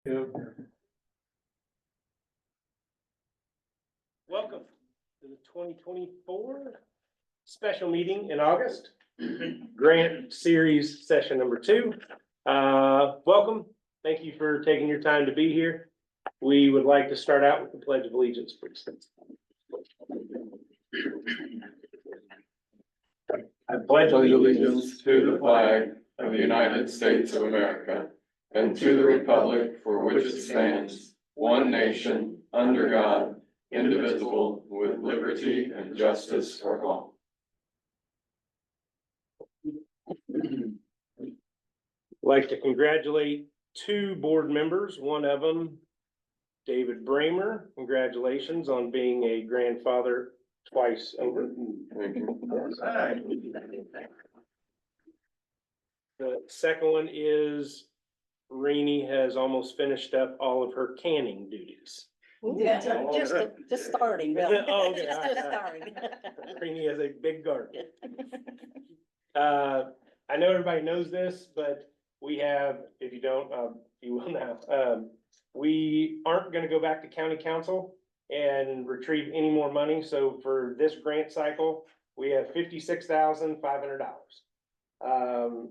Welcome to the 2024 special meeting in August, grant series session number 2. Welcome. Thank you for taking your time to be here. We would like to start out with the Pledge of Allegiance, please. I pledge allegiance to the flag of the United States of America and to the republic for which it stands, one nation, under God, indivisible, with liberty and justice for all. I'd like to congratulate 2 board members. One of them, David Bramer. Congratulations on being a grandfather twice over. Thank you. The second one is Renee has almost finished up all of her canning duties. Yeah, just starting, really. Oh, okay. Just starting. Renee has a big garden. I know everybody knows this, but we have, if you don't, you will now. We aren't gonna go back to county council and retrieve any more money. So for this grant cycle, we have $56,500.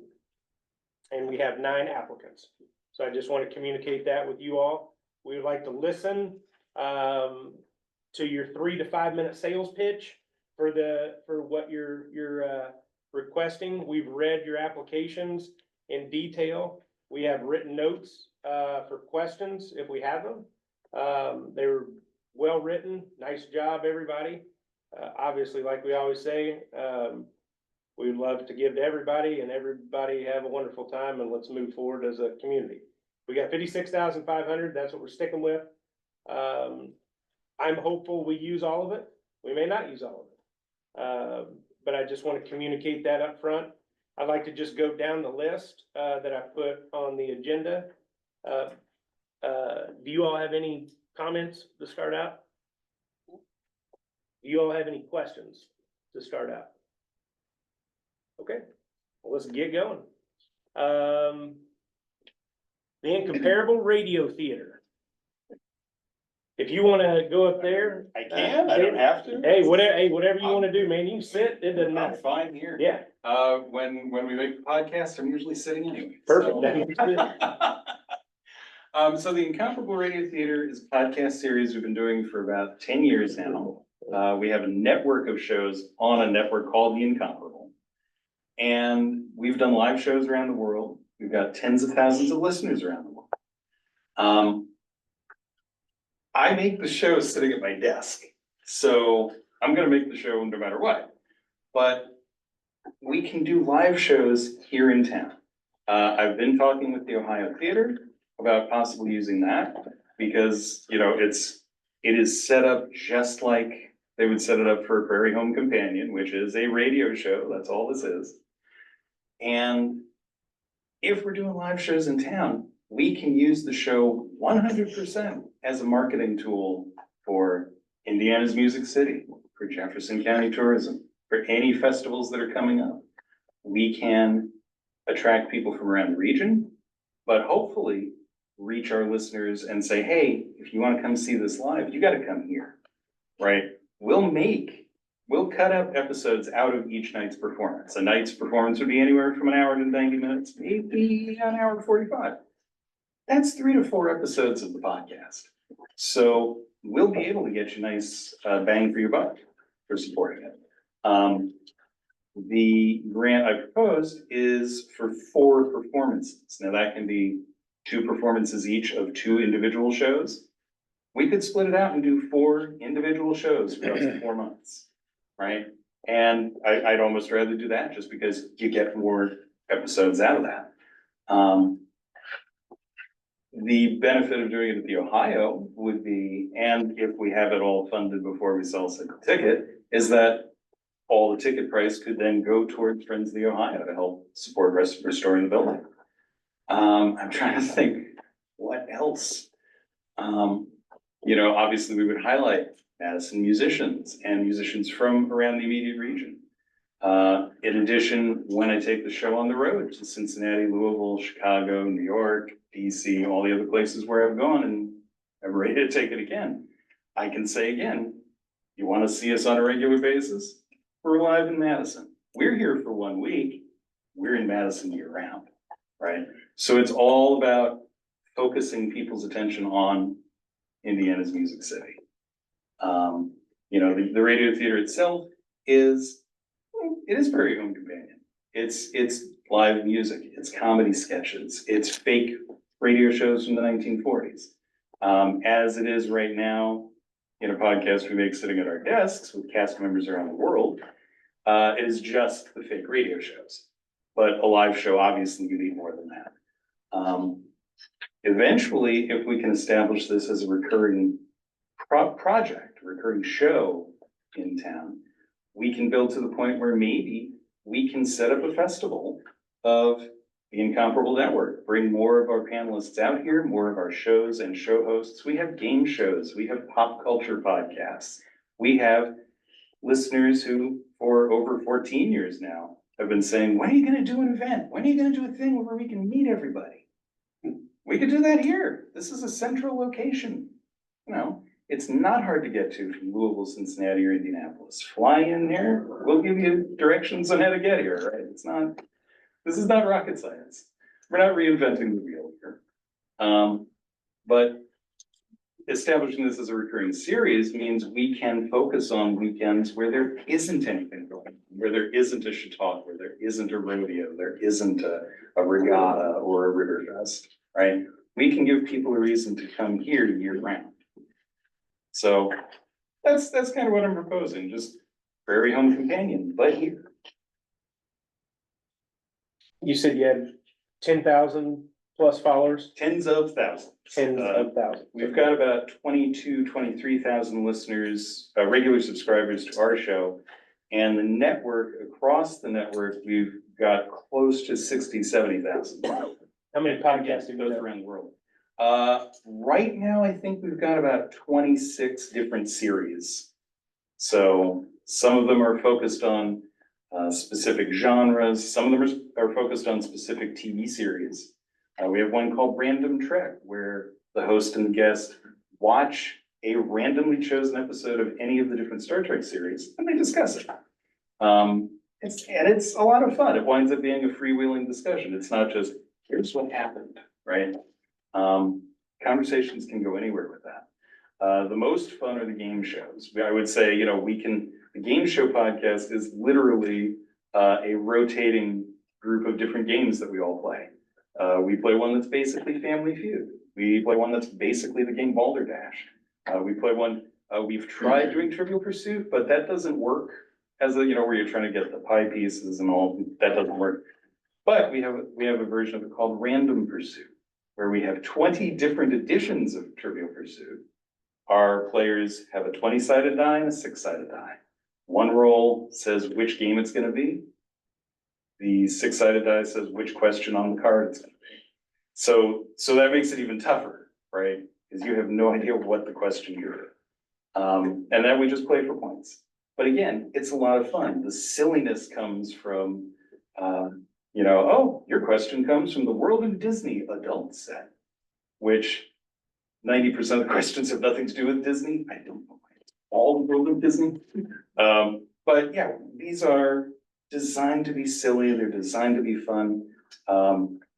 And we have 9 applicants. So I just want to communicate that with you all. We would like to listen to your 3 to 5 minute sales pitch for what you're requesting. We've read your applications in detail. We have written notes for questions if we have them. They were well written. Nice job, everybody. Obviously, like we always say, we would love to give to everybody and everybody have a wonderful time, and let's move forward as a community. We got 56,500. That's what we're sticking with. I'm hopeful we use all of it. We may not use all of it. But I just want to communicate that up front. I'd like to just go down the list that I put on the agenda. Do you all have any comments to start out? Do you all have any questions to start out? Okay, well, let's get going. The Incomparable Radio Theater. If you want to go up there. I can, I don't have to. Hey, whatever you want to do, man, you can sit, it doesn't I'm matter. fine here. Yeah, When we make the podcast, I'm usually sitting anyway. perfect. So the Incomparable Radio Theater is a podcast series we've been doing for about 10 years now. We have a network of shows on a network called The Incomparable. And we've done live shows around the world. We've got tens of thousands of listeners around the world. I make the show sitting at my desk, so I'm gonna make the show no matter what. But we can do live shows here in town. I've been talking with the Ohio Theater about possibly using that because, you know, it is set up just like they would set it up for a Prairie Home Companion, which is a radio show. That's all this is. And if we're doing live shows in town, we can use the show 100% as a marketing tool for Indiana's Music City, for Jefferson County Tourism, for any festivals that are coming up. We can attract people from around the region, but hopefully reach our listeners and say, hey, if you want to come see this live, you got to come here, right? We'll cut out episodes out of each night's performance. A night's performance would be anywhere from an hour to 90 minutes, maybe an hour to 45. That's 3 to 4 episodes of the podcast. So we'll be able to get you nice bang for your buck for supporting it. The grant I proposed is for 4 performances. Now that can be 2 performances each of 2 individual shows. We could split it out and do 4 individual shows for up to 4 months, right? And I'd almost rather do that just because you get more episodes out of that. The benefit of doing it at the Ohio would be, and if we have it all funded before we sell a single ticket, is that all the ticket price could then go towards Friends of the Ohio to help support restoring the building. I'm trying to think what else. You know, obviously we would highlight Madison musicians and musicians from around the immediate region. In addition, when I take the show on the road to Cincinnati, Louisville, Chicago, New York, DC, all the other places where I've gone, and I'm ready to take it again, I can say again, you want to see us on a regular basis? We're live in Madison. We're here for 1 week. We're in Madison year round, right? So it's all about focusing people's attention on Indiana's Music City. You know, the radio theater itself is, it is very home companion. It's live music, it's comedy sketches, it's fake radio shows from the 1940s. As it is right now, in a podcast we make sitting at our desks with cast members around the world, it is just the fake radio shows. But a live show, obviously, you need more than that. Eventually, if we can establish this as a recurring project, a recurring show in town, we can build to the point where maybe we can set up a festival of the Incomparable Network, bring more of our panelists out here, more of our shows and show hosts. We have game shows, we have pop culture podcasts. We have listeners who, for over 14 years now, have been saying, when are you gonna do an event? When are you gonna do a thing where we can meet everybody? We could do that here. This is a central location. You know, it's not hard to get to from Louisville, Cincinnati, or Indianapolis. Fly in here, we'll give you directions on how to get here, right? This is not rocket science. We're not reinventing the wheel here. But establishing this as a recurring series means we can focus on weekends where there isn't anything going on, where there isn't a Chautauqua, where there isn't a rodeo, there isn't a regatta or a river fest, right? We can give people a reason to come here year round. So that's kind of what I'm proposing, just Prairie Home Companion, but here. You said you had 10,000 plus followers? Tens of thousands. Tens of thousands. We've got about 23,000 listeners, regular subscribers to our show. And the network, across the network, we've got close to 70,000. How many podcasts do you goes know? around the world? Right now, I think we've got about 26 different series. So some of them are focused on specific genres. Some of them are focused on specific TV series. We have one called Random Trek, where the host and the guest watch a randomly chosen episode of any of the different Star Trek series, and they discuss it. It's a lot of fun. It winds up being a freewheeling discussion. It's not just, here's what happened, right? Conversations can go anywhere with that. The most fun are the game shows. I would say, you know, the game show podcast is literally a rotating group of different games that we all play. We play one that's basically Family Feud. We play one that's basically the game Balderdash. We play one, we've tried doing Trivial Pursuit, but that doesn't work as a, you know, where you're trying to get the pie pieces and all, that doesn't work. But we have a version of it called Random Pursuit, where we have 20 different editions of Trivial Pursuit. Our players have a 20-sided die and a 6-sided die. One roll says which game it's gonna be. The 6-sided die says which question on the card it's gonna be. So that makes it even tougher, right? Because you have no idea what the question you're. And then we just play for points. But again, it's a lot of fun. The silliness comes from, you know, oh, your question comes from the World of Disney adult set, which 90% of the questions have nothing to do with Disney. I don't know. All the World of Disney. But yeah, these are designed to be silly. They're designed to be fun.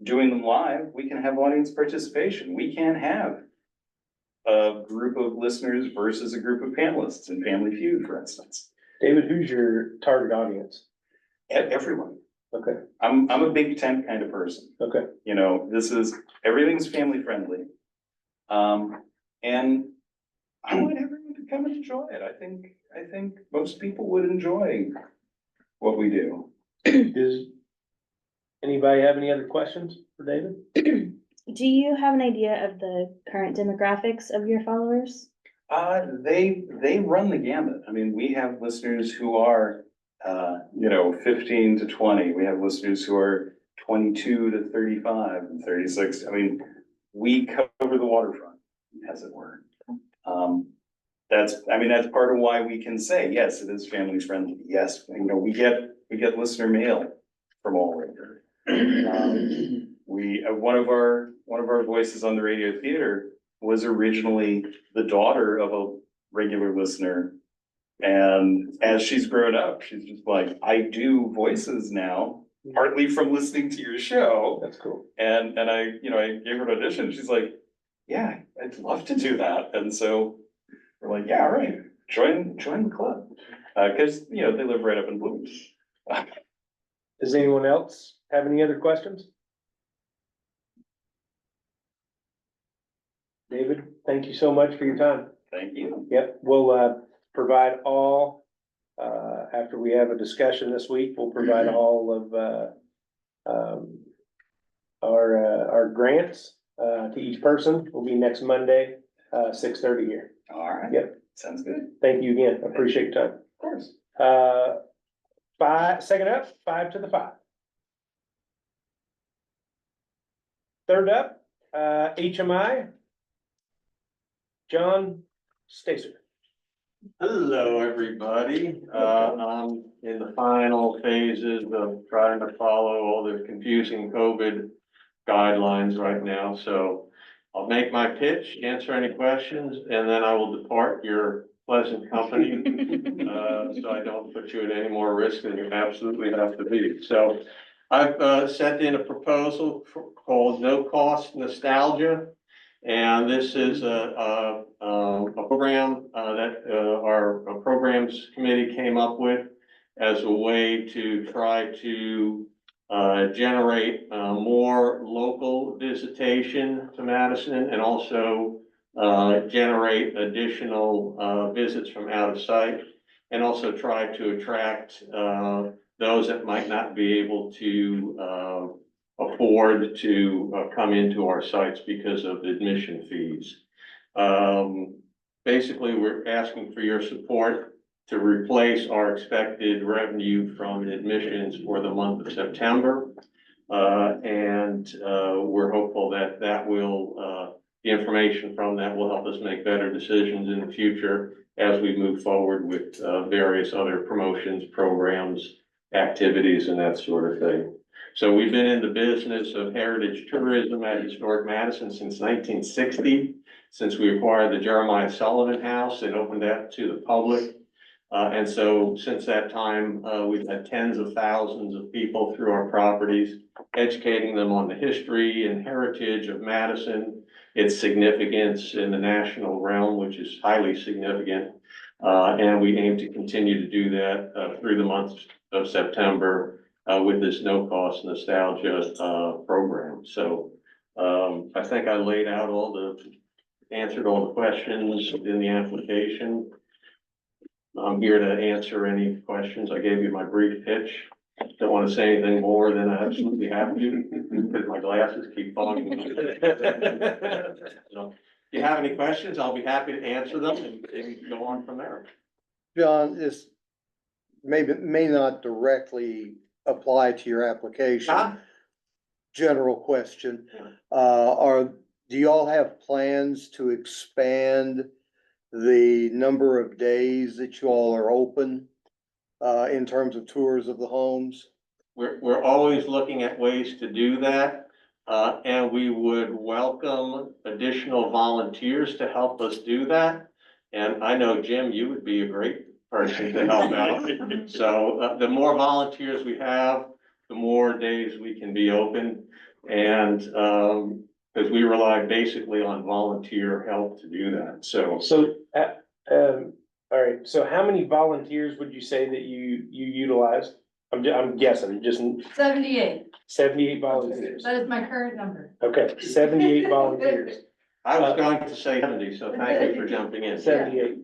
Doing them live, we can have audience participation. We can't have a group of listeners versus a group of panelists in Family Feud, for instance. David, who's your target audience? Everyone. Okay, I'm a big tent kind of person. okay. You know, everything's family friendly. And I want everyone to come and enjoy it. I think most people would enjoy what we do. Does anybody have any other questions for David? Do you have an idea of the current demographics of your followers? They run the gamut. I mean, we have listeners who are, 15 to 20. We have listeners who are 22 to 35 and 36. I mean, we cover the waterfront, as it were. I mean, that's part of why we can say, yes, it is family friendly. Yes, you know, we get listener mail from all over. One of our voices on the radio theater was originally the daughter of a regular listener. And as she's grown up, she's just like, I do voices now, partly from listening to your show. That's cool. And I gave her an audition. She's like, yeah, I'd love to do that. And so we're like, yeah, all right, join the club. Cause they live right up in Bloomington. Does anyone else have any other questions? David, thank you so much for your time. Thank you. Yep, we'll provide all, after we have a discussion this week, we'll provide all of our grants to each person. Will be next Monday, 6:30 here. All right. Yep. Sounds good. Thank you again. Appreciate your time. Of course. Second up, 5 to the 5. Third up, HMI, John Stacer. Hello, everybody. I'm in the final phases of trying to follow all the confusing COVID guidelines right now, so I'll make my pitch, answer any questions, and then I will depart your pleasant company. So I don't put you at any more risk than you absolutely have to be. So I've sent in a proposal called No Cost Nostalgia. And this is a program that our programs committee came up with as a way to try to generate more local visitation to Madison and also generate additional visits from out of sight, and also try to attract those that might not be able to afford to come into our sites because of admission fees. Basically, we're asking for your support to replace our expected revenue from admissions for the month of September. We're hopeful that the information from that will help us make better decisions in the future as we move forward with various other promotions, programs, activities, and that sort of thing. So we've been in the business of heritage tourism at Historic Madison since 1960, since we acquired the Jeremiah Sullivan House and opened that to the public. And so since that time, we've had tens of thousands of people through our properties, educating them on the history and heritage of Madison, its significance in the national realm, which is highly significant. And we aim to continue to do that through the month of September with this no-cost nostalgia program. So I think I laid out answered all the questions in the application. I'm here to answer any questions. I gave you my brief pitch. Don't want to say anything more than I absolutely have to, because my glasses keep fogging up. So, if you have any questions, I'll be happy to answer them and go on from there. John, this may not directly apply to your application. General question, do y'all have plans to expand the number of days that you all are open in terms of tours of the homes? We're always looking at ways to do that. And we would welcome additional volunteers to help us do that. And I know, Jim, you would be a great person to help out. So the more volunteers we have, the more days we can be open. And because we rely basically on volunteer help to do that. So All right, so how many volunteers would you say that you utilize? I'm guessing, just 78. 78 volunteers. That is my current number. Okay, 78 volunteers, I was going to say 70, so thank you for jumping in. 78.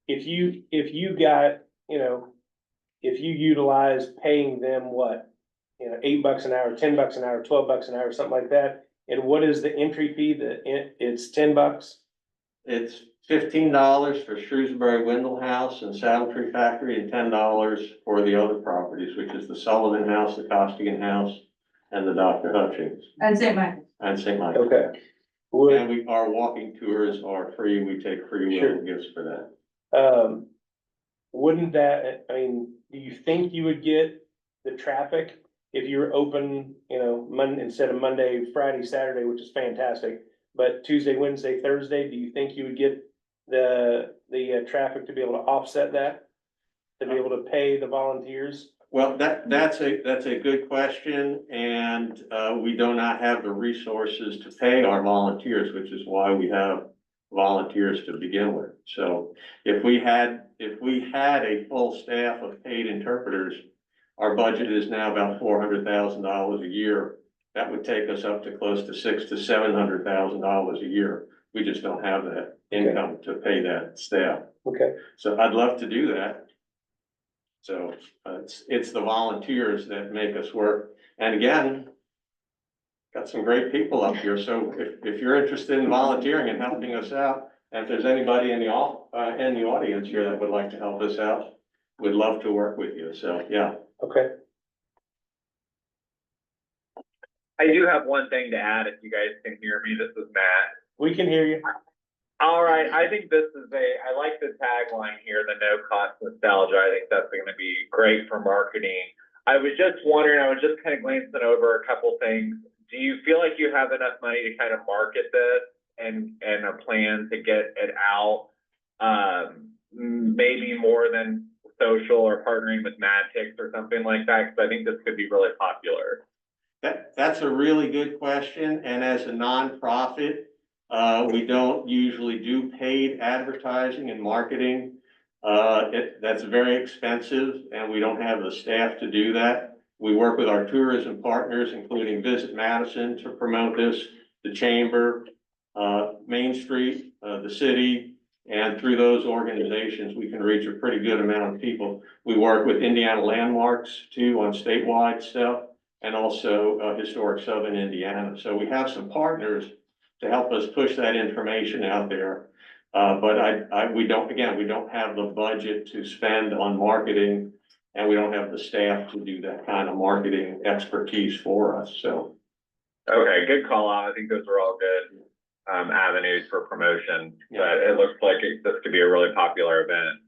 If you got, if you utilize paying them what? $8 an hour, $10 an hour, $12 an hour, something like that. And what is the entry fee? It's $10? It's $15 for Shrewsbury Windle House and Saddle Tree Factory, and $10 for the other properties, which is the Sullivan House, the Costigan House, and the Dr. Hutchings, And St. Michael. and St. Michael. Okay. Would, our walking tours are free. We take free Sure. will gifts for that. wouldn't that, I mean, do you think you would get the traffic if you were open, you know, instead of Monday, Friday, Saturday, which is fantastic, but Tuesday, Wednesday, Thursday, do you think you would get the traffic to be able to offset that? To be able to pay the volunteers? Well, that's a good question, and, we do not have the resources to pay our volunteers, which is why we have volunteers to begin with. So if we had a full staff of paid interpreters, our budget is now about $400,000 a year. That would take us up to close to $600,000 to $700,000 a year. We just don't have that income to pay that staff. Okay, So I'd love to do that. So it's the volunteers that make us work. And again, got some great people up here. So if you're interested in volunteering and helping us out, and if there's anybody in the audience here that would like to help us out, we'd love to work with you. So, yeah. okay. I do have one thing to add, if you guys can hear me. This is Matt. We can hear you. All right, I think I like the tagline here, the no cost nostalgia. I think that's gonna be great for marketing. I was just wondering, I was just kind of glancing over a couple things. Do you feel like you have enough money to kind of market this and a plan to get it out? Maybe more than social or partnering with Madtix or something like that, because I think this could be really popular. That's a really good question. And as a nonprofit, we don't usually do paid advertising and marketing. That's very expensive and we don't have the staff to do that. We work with our tourism partners, including Visit Madison, to promote this, the Chamber, Main Street, the city, and through those organizations, we can reach a pretty good amount of people. We work with Indiana Landmarks too on statewide stuff, and also Historic Southern Indiana. So we have some partners to help us push that information out there. But we don't have the budget to spend on marketing, and we don't have the staff to do that kind of marketing expertise for us, so. Okay, good call out. I think those are all good avenues for promotion, but it looks like this could be a really popular event.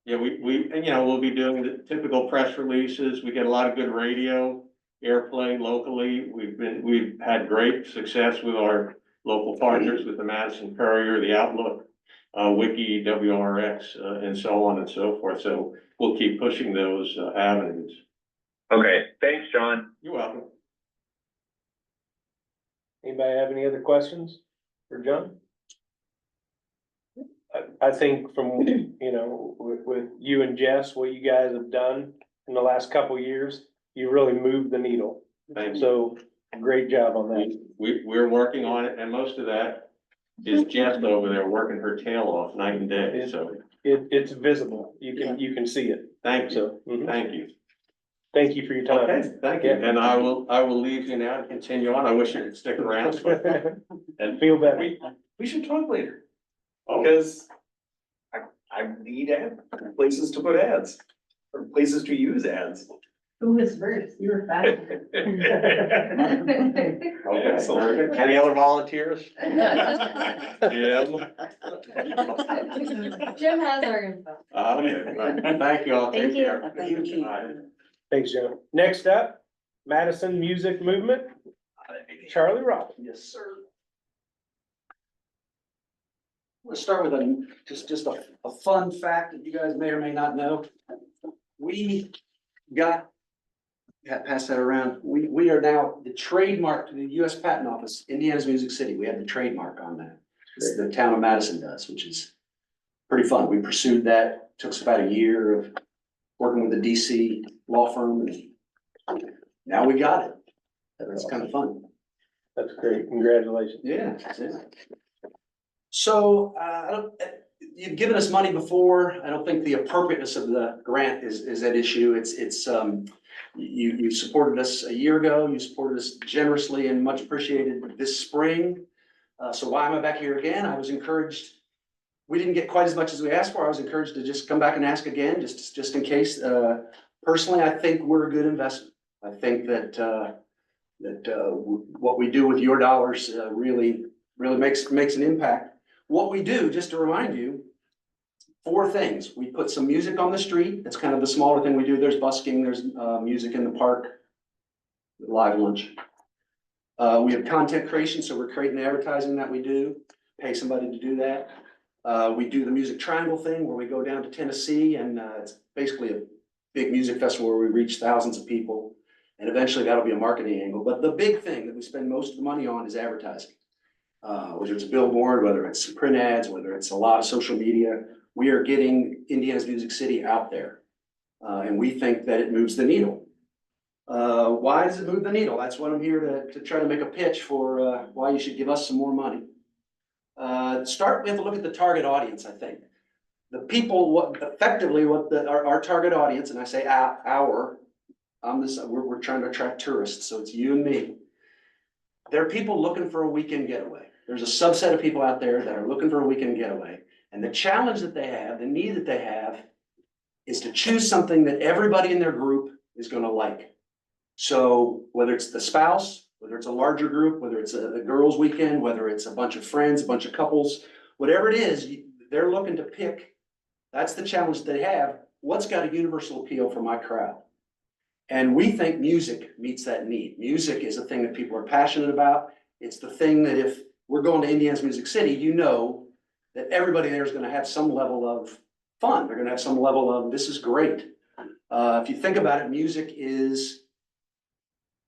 Yeah, we'll be doing the typical press releases. We get a lot of good radio airplay locally. We've had great success with our local partners, with the Madison Courier, the Outlook, Wiki, WRX, and so on and so forth. So we'll keep pushing those avenues. Okay, thanks, John. You're welcome. Anybody have any other questions for John? I think from, you know, with you and Jess, what you guys have done in the last couple of years, you really moved the needle. Thank you. So great job on that. We're working on it, and most of that is Jess over there working her tail off night and day, so. It's visible. You can see it. Thank you, So, thank you. thank you for your time. Okay, thank you, and I will leave you now and continue on. I wish you could stick around. And feel better. We should talk later, Oh, because I need places to put ads, or places to use ads. Who was first? You were fast. okay. Any other volunteers? Jim has our info. Okay, right. Thank you all. Take Thank you. care. Thank you. Bye. Thanks, Joe. Next up, Madison Music Movement, Charlie Robb. Yes, sir. Let's start with just a fun fact that you guys may or may not know. We pass that around. We are now the trademark to the US Patent Office, Indiana's Music City. We have the trademark on that. The town of Madison does, which is pretty fun. We pursued that. Took us about a year of working with the DC law firm, and now we got it. That's kind of fun. That's great. Congratulations. Yeah. So, you've given us money before. I don't think the appropriateness of the grant is at issue. You supported us a year ago. You supported us generously and much appreciated this spring. So why am I back here again? I was encouraged. We didn't get quite as much as we asked for. I was encouraged to just come back and ask again, just in case. Personally, I think we're a good investment. I think that what we do with your dollars really really makes an impact. What we do, just to remind you, 4 things. We put some music on the street. That's kind of the smaller thing we do. There's busking, there's music in the park, live lunch. We have content creation, so we're creating advertising that we do, pay somebody to do that. We do the music triangle thing where we go down to Tennessee and it's basically a big music festival where we reach thousands of people. And eventually that'll be a marketing angle. But the big thing that we spend most of the money on is advertising. Whether it's a billboard, whether it's print ads, whether it's a lot of social media, we are getting Indiana's Music City out there. And we think that it moves the needle. Why does it move the needle? That's what I'm here to try to make a pitch for why you should give us some more money. We have to look at the target audience, I think. The people, our target audience, and I say we're trying to attract tourists, so it's you and me. There are people looking for a weekend getaway. There's a subset of people out there that are looking for a weekend getaway. And the challenge that they have, the need that they have, is to choose something that everybody in their group is gonna like. So whether it's the spouse, whether it's a larger group, whether it's a girls' weekend, whether it's a bunch of friends, a bunch of couples, whatever it is, they're looking to pick. That's the challenge they have. What's got a universal appeal for my crowd? And we think music meets that need. Music is a thing that people are passionate about. It's the thing that if we're going to Indiana's Music City, you know that everybody there is gonna have some level of fun. They're gonna have some level of, this is great. If you think about it, music is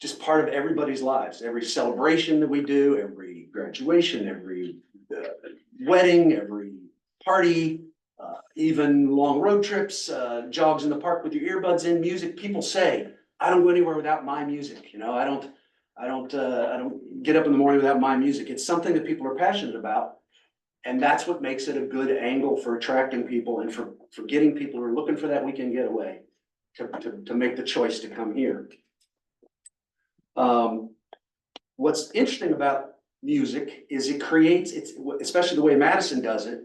just part of everybody's lives. Every celebration that we do, every graduation, every wedding, every party, even long road trips, jogs in the park with your earbuds in, music. People say, I don't go anywhere without my music. You know, I don't get up in the morning without my music. It's something that people are passionate about. And that's what makes it a good angle for attracting people and for getting people who are looking for that weekend getaway to make the choice to come here. What's interesting about music is it creates, especially the way Madison does it,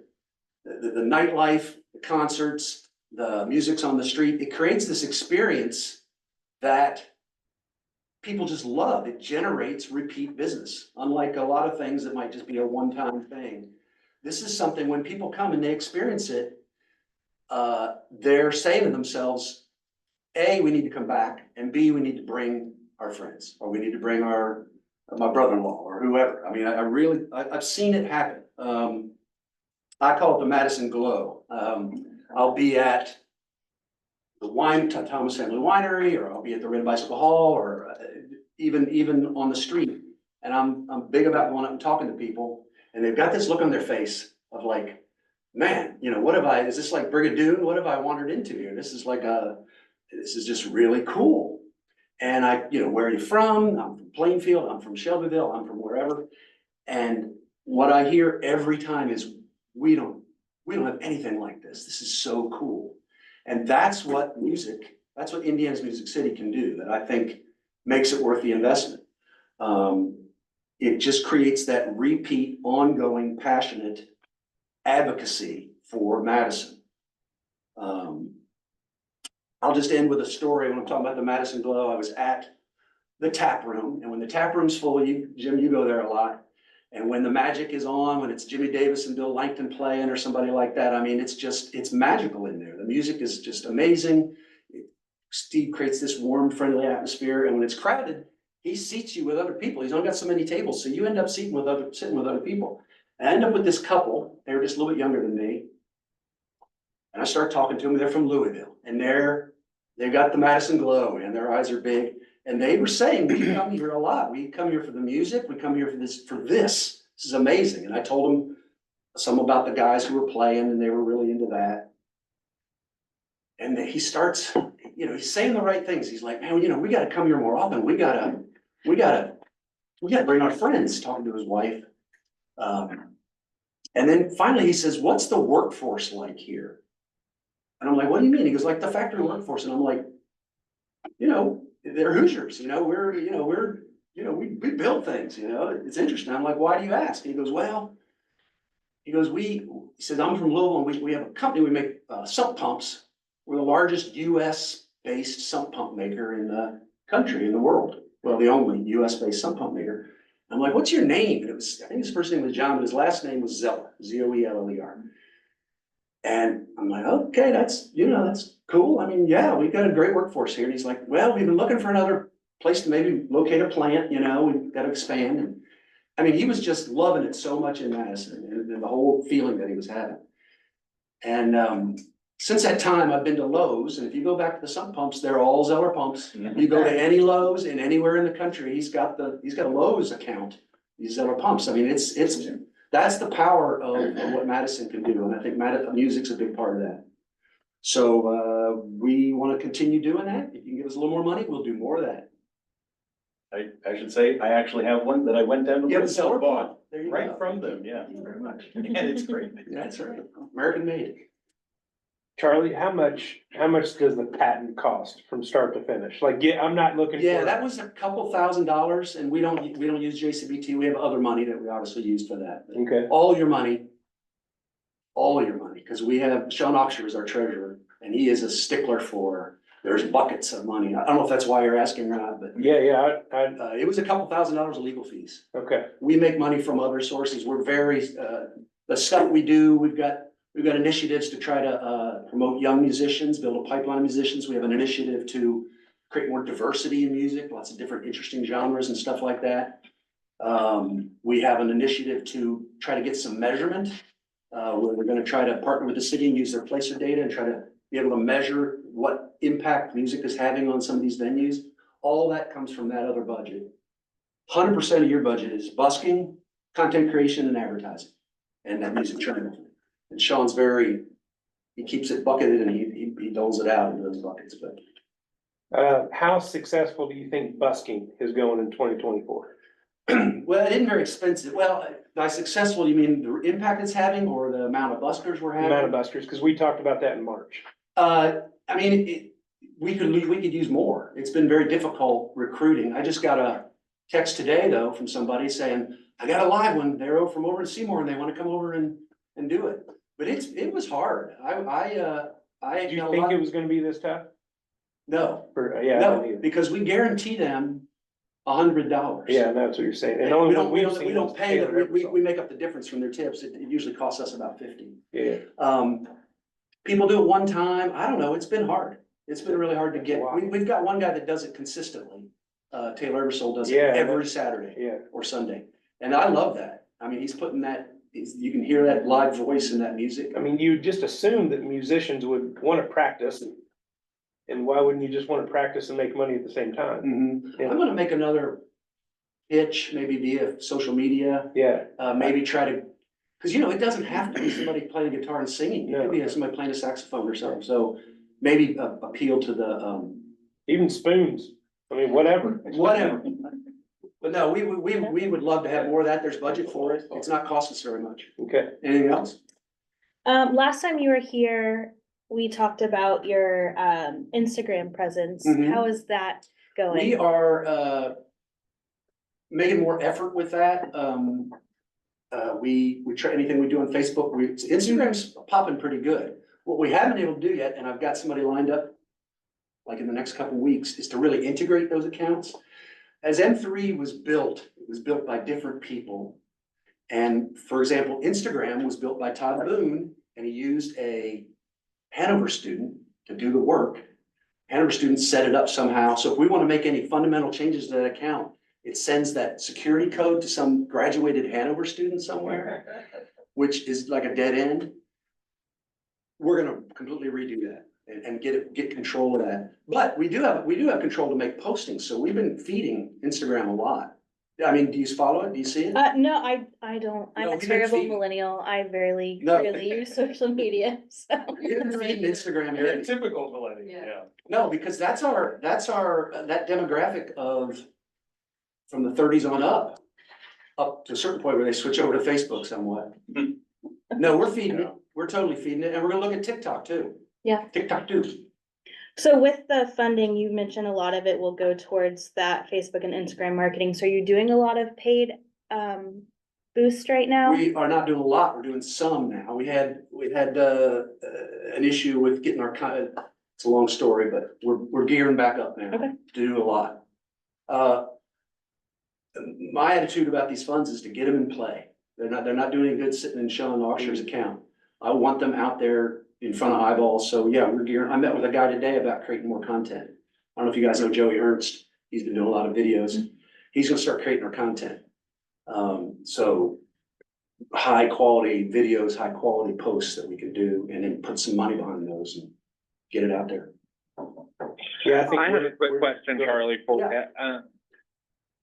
the nightlife, the concerts, the music's on the street, it creates this experience that people just love. It generates repeat business, unlike a lot of things that might just be a one-time thing. This is something when people come and they experience it, they're saying to themselves, A, we need to come back, and B, we need to bring our friends, or we need to bring my brother-in-law or whoever. I mean, I've seen it happen. I call it the Madison Glow. I'll be at the Thomas Family Winery, or I'll be at the Red Bicycle Hall, or even on the street. And I'm big about going up and talking to people, and they've got this look on their face of like, man, you know, is this like Brigadoon? What have I wandered into here? This is just really cool. And where are you from? I'm from Plainfield, I'm from Shelbyville, I'm from wherever. And what I hear every time is, we don't have anything like this. This is so cool. And that's what Indiana's Music City can do, that I think makes it worth the investment. It just creates that repeat, ongoing, passionate advocacy for Madison. I'll just end with a story. When I'm talking about the Madison Glow, I was at the tap room, and when the tap room's full, Jim, you go there a lot. And when the magic is on, when it's Jimmy Davis and Bill Langton playing or somebody like that, I mean, it's magical in there. The music is just amazing. Steve creates this warm, friendly atmosphere. And when it's crowded, he seats you with other people. He's only got so many tables. So you end up sitting with other people. And I end up with this couple. They were just a little bit younger than me. And I start talking to them. They're from Louisville. And they've got the Madison Glow, and their eyes are big. And they were saying, we come here a lot. We come here for the music. We come here for this. This is amazing. And I told them some about the guys who were playing, and they were really into that. And he starts, he's saying the right things. He's like, man, we got to come here more often. We got to bring our friends, talking to his wife. And then finally he says, what's the workforce like here? And I'm like, what do you mean? He goes, like the factory workforce. And I'm like, they're Hoosiers, we build things, it's interesting. I'm like, why do you ask? And he goes, he says, I'm from Louisville, and we have a company, we make sump pumps. We're the largest US-based sump pump maker in the country, in the world. Well, the only US-based sump pump maker. I'm like, what's your name? And it was, I think his first name was John, but his last name was Zeller, Zoeller. And I'm like, okay, that's, that's cool. I mean, yeah, we've got a great workforce here. And he's like, well, we've been looking for another place to maybe locate a plant, we've got to expand. And I mean, he was just loving it so much in Madison and the whole feeling that he was having. And since that time, I've been to Lowe's, and if you go back to the sump pumps, they're all Zeller pumps. You go to any Lowe's and anywhere in the country, he's got a Lowe's account, these Zeller pumps. I mean, that's the power of what Madison can do, and I think music's a big part of that. So, we want to continue doing that. If you can give us a little more money, we'll do more of that. I should say, I actually have one that I went down to Yeah, the Louisville Zeller bought, pump. There you right go. from them, yeah. Thank you very much. And it's great. That's right. American made. Charlie, how much does the patent cost from start to finish? Like, I'm not looking for. Yeah, that was a couple $1,000s, and we don't use JCBT. We have other money that we obviously use for that. Okay, All your money, because we have, Sean Oxford is our treasurer, and he is a stickler for, there's buckets of money. I don't know if that's why you're asking or not, but yeah, it was a couple $1,000s of legal fees. okay, We make money from other sources. We're very, the stuff we do, we've got initiatives to try to promote young musicians, build a pipeline of musicians. We have an initiative to create more diversity in music, lots of different interesting genres and stuff like that. We have an initiative to try to get some measurement, where we're gonna try to partner with the city and use their placer data and try to be able to measure what impact music is having on some of these venues. All that comes from that other budget. 100% of your budget is busking, content creation, and advertising, and that music channel. And Sean's he keeps it bucketed and he doles it out into those buckets, but. how successful do you think busking is going in 2024? Well, it isn't very expensive. Well, by successful, you mean the impact it's having or the amount of buskers we're The amount of having? buskers, because we talked about that in March. I mean, we could use more. It's been very difficult recruiting. I just got a text today though from somebody saying, I got a live one. They're from over in Seymour and they want to come over and do it. But it was hard. Did you think it was gonna be this tough? No, Yeah. I no, didn't either. because we guarantee them $100. Yeah, that's what you're saying. And And only we one don't, we've seen we is don't pay Taylor them, we Ebersol. make up the difference from their tips. It usually costs us about 50. Yeah, People do it one time. I don't know. It's been hard. It's been really hard to get. Wow. We've got one guy that does it consistently. Taylor Ebersol does it Yeah, every Saturday yeah. or Sunday. And I love that. I mean, he's putting you can hear that live voice in that music. I mean, you just assume that musicians would wanna practice. And why wouldn't you just wanna practice and make money at the same time? Mhm. Yeah. I'm gonna make another pitch, maybe via social media, Yeah, maybe try to, cause it doesn't have to be somebody playing guitar and singing. It could be somebody playing a saxophone or something. So maybe appeal to the, even spoons, I mean, whatever. whatever. But no, we would love to have more of that. There's budget for it. It's not cost us very much. Okay, Anything else? Last time you were here, we talked about your, Instagram presence. Mhm. How is that We going? are, making more effort with that. We try anything we do on Facebook. Instagram's popping pretty good. What we haven't been able to do yet, and I've got somebody lined up, like in the next couple of weeks, is to really integrate those accounts. As M3 was built, it was built by different people. And for example, Instagram was built by Todd Boone, and he used a Hanover student to do the work. Hanover student set it up somehow. So if we want to make any fundamental changes to that account, it sends that security code to some graduated Hanover student somewhere, which is like a dead end. We're gonna completely redo that and get control of that. But we do have control to make postings. So we've been feeding Instagram a lot. I mean, do you follow it? Do you see it? No, I don't. I'm No, a we make terrible feed- millennial. I really No. use social media, so. We've been feeding Instagram. You're a heavy. typical millennial, yeah. No, because that's our, that demographic from the 30s on up to a certain point where they switch over to Facebook somewhat. No, we're feeding it. We're totally feeding it. And we're gonna look at TikTok too. Yeah. TikTok too. So with the funding, you mentioned a lot of it will go towards that Facebook and Instagram marketing. So you're doing a lot of paid, boost right now? We are not doing a lot. We're doing some now. We had an issue with getting our it's a long story, but we're gearing back up now Okay. to do a lot. my attitude about these funds is to get them in play. They're not doing any good sitting and showing the auctioneer's account. I want them out there in front of eyeballs. So yeah, we're gearing, I met with a guy today about creating more content. I don't know if you guys know Joey Ernst. He's been doing a lot of videos. He's gonna start creating our content. So high quality videos, high quality posts that we can do, and then put some money behind those and get it out there. Yeah, I think. I have a quick question, Charlie, for you.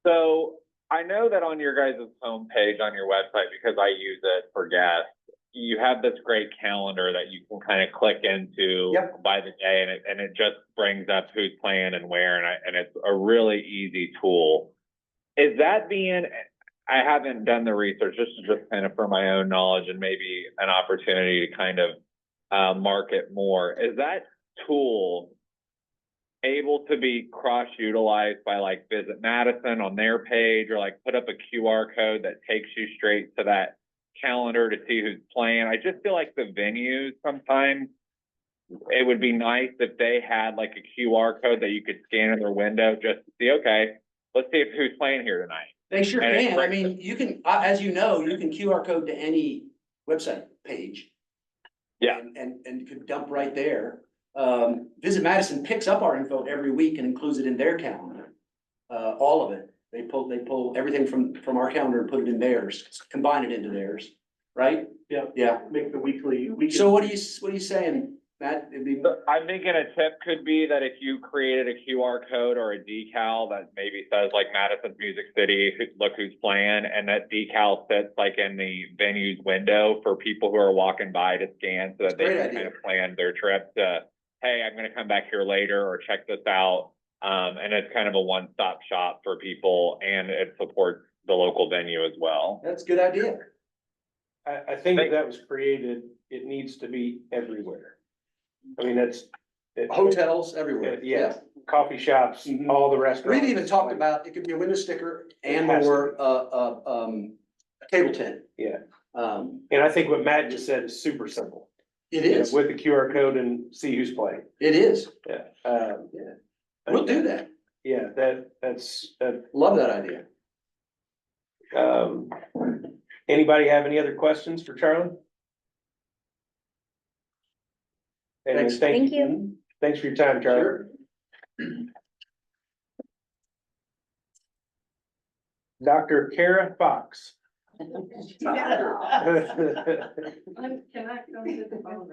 So I know that on your guys' homepage on your website, because I use it for guests, you have this great calendar that you can kind of click into Yep. by the day, and it just brings up who's playing and where, and it's a really easy tool. Is that being, I haven't done the research, just kind of for my own knowledge and maybe an opportunity to kind of market more. Is that tool able to be cross-utilized by like Visit Madison on their page, or like put up a QR code that takes you straight to that calendar to see who's playing? I just feel like the venues sometimes, it would be nice if they had like a QR code that you could scan in their window just to see, okay, let's see who's playing here tonight. They sure And it's can. I great. mean, you can, as you know, you can QR code to any website page. Yeah. And you can dump right there. Visit Madison picks up our info every week and includes it in their calendar. All of it. They pull everything from our calendar and put it in theirs, combine it into theirs, right? Yeah. Yeah. Make the weekly. So what are you saying, Matt? It'd be, I'm thinking a tip could be that if you created a QR code or a decal that maybe says like Madison's Music City, look who's playing, and that decal sits like in the venue's window for people who are walking by to scan, so that they Great can idea. kind of plan their trip to, hey, I'm gonna come back here later, or check this out. And it's kind of a one-stop shop for people, and it supports the local venue as well. that's a good idea. I think if that was created, it needs to be everywhere. I mean, that's. Hotels everywhere. Yeah, coffee shops, Mhm. all the restaurants. We've even talked about, it could be a window sticker and It has to or a table tent. Yeah, Um, and I think what Matt just said is super simple. it You know, is, with the QR code and see who's playing. it is. Yeah. Yeah. We'll do that. Yeah, that's. Love that idea. Anybody have any other questions for Charlie? And Thanks. Thank you. Thanks for your time, Charlie. Sure. Dr. Kara Fox. Can I come to the phone?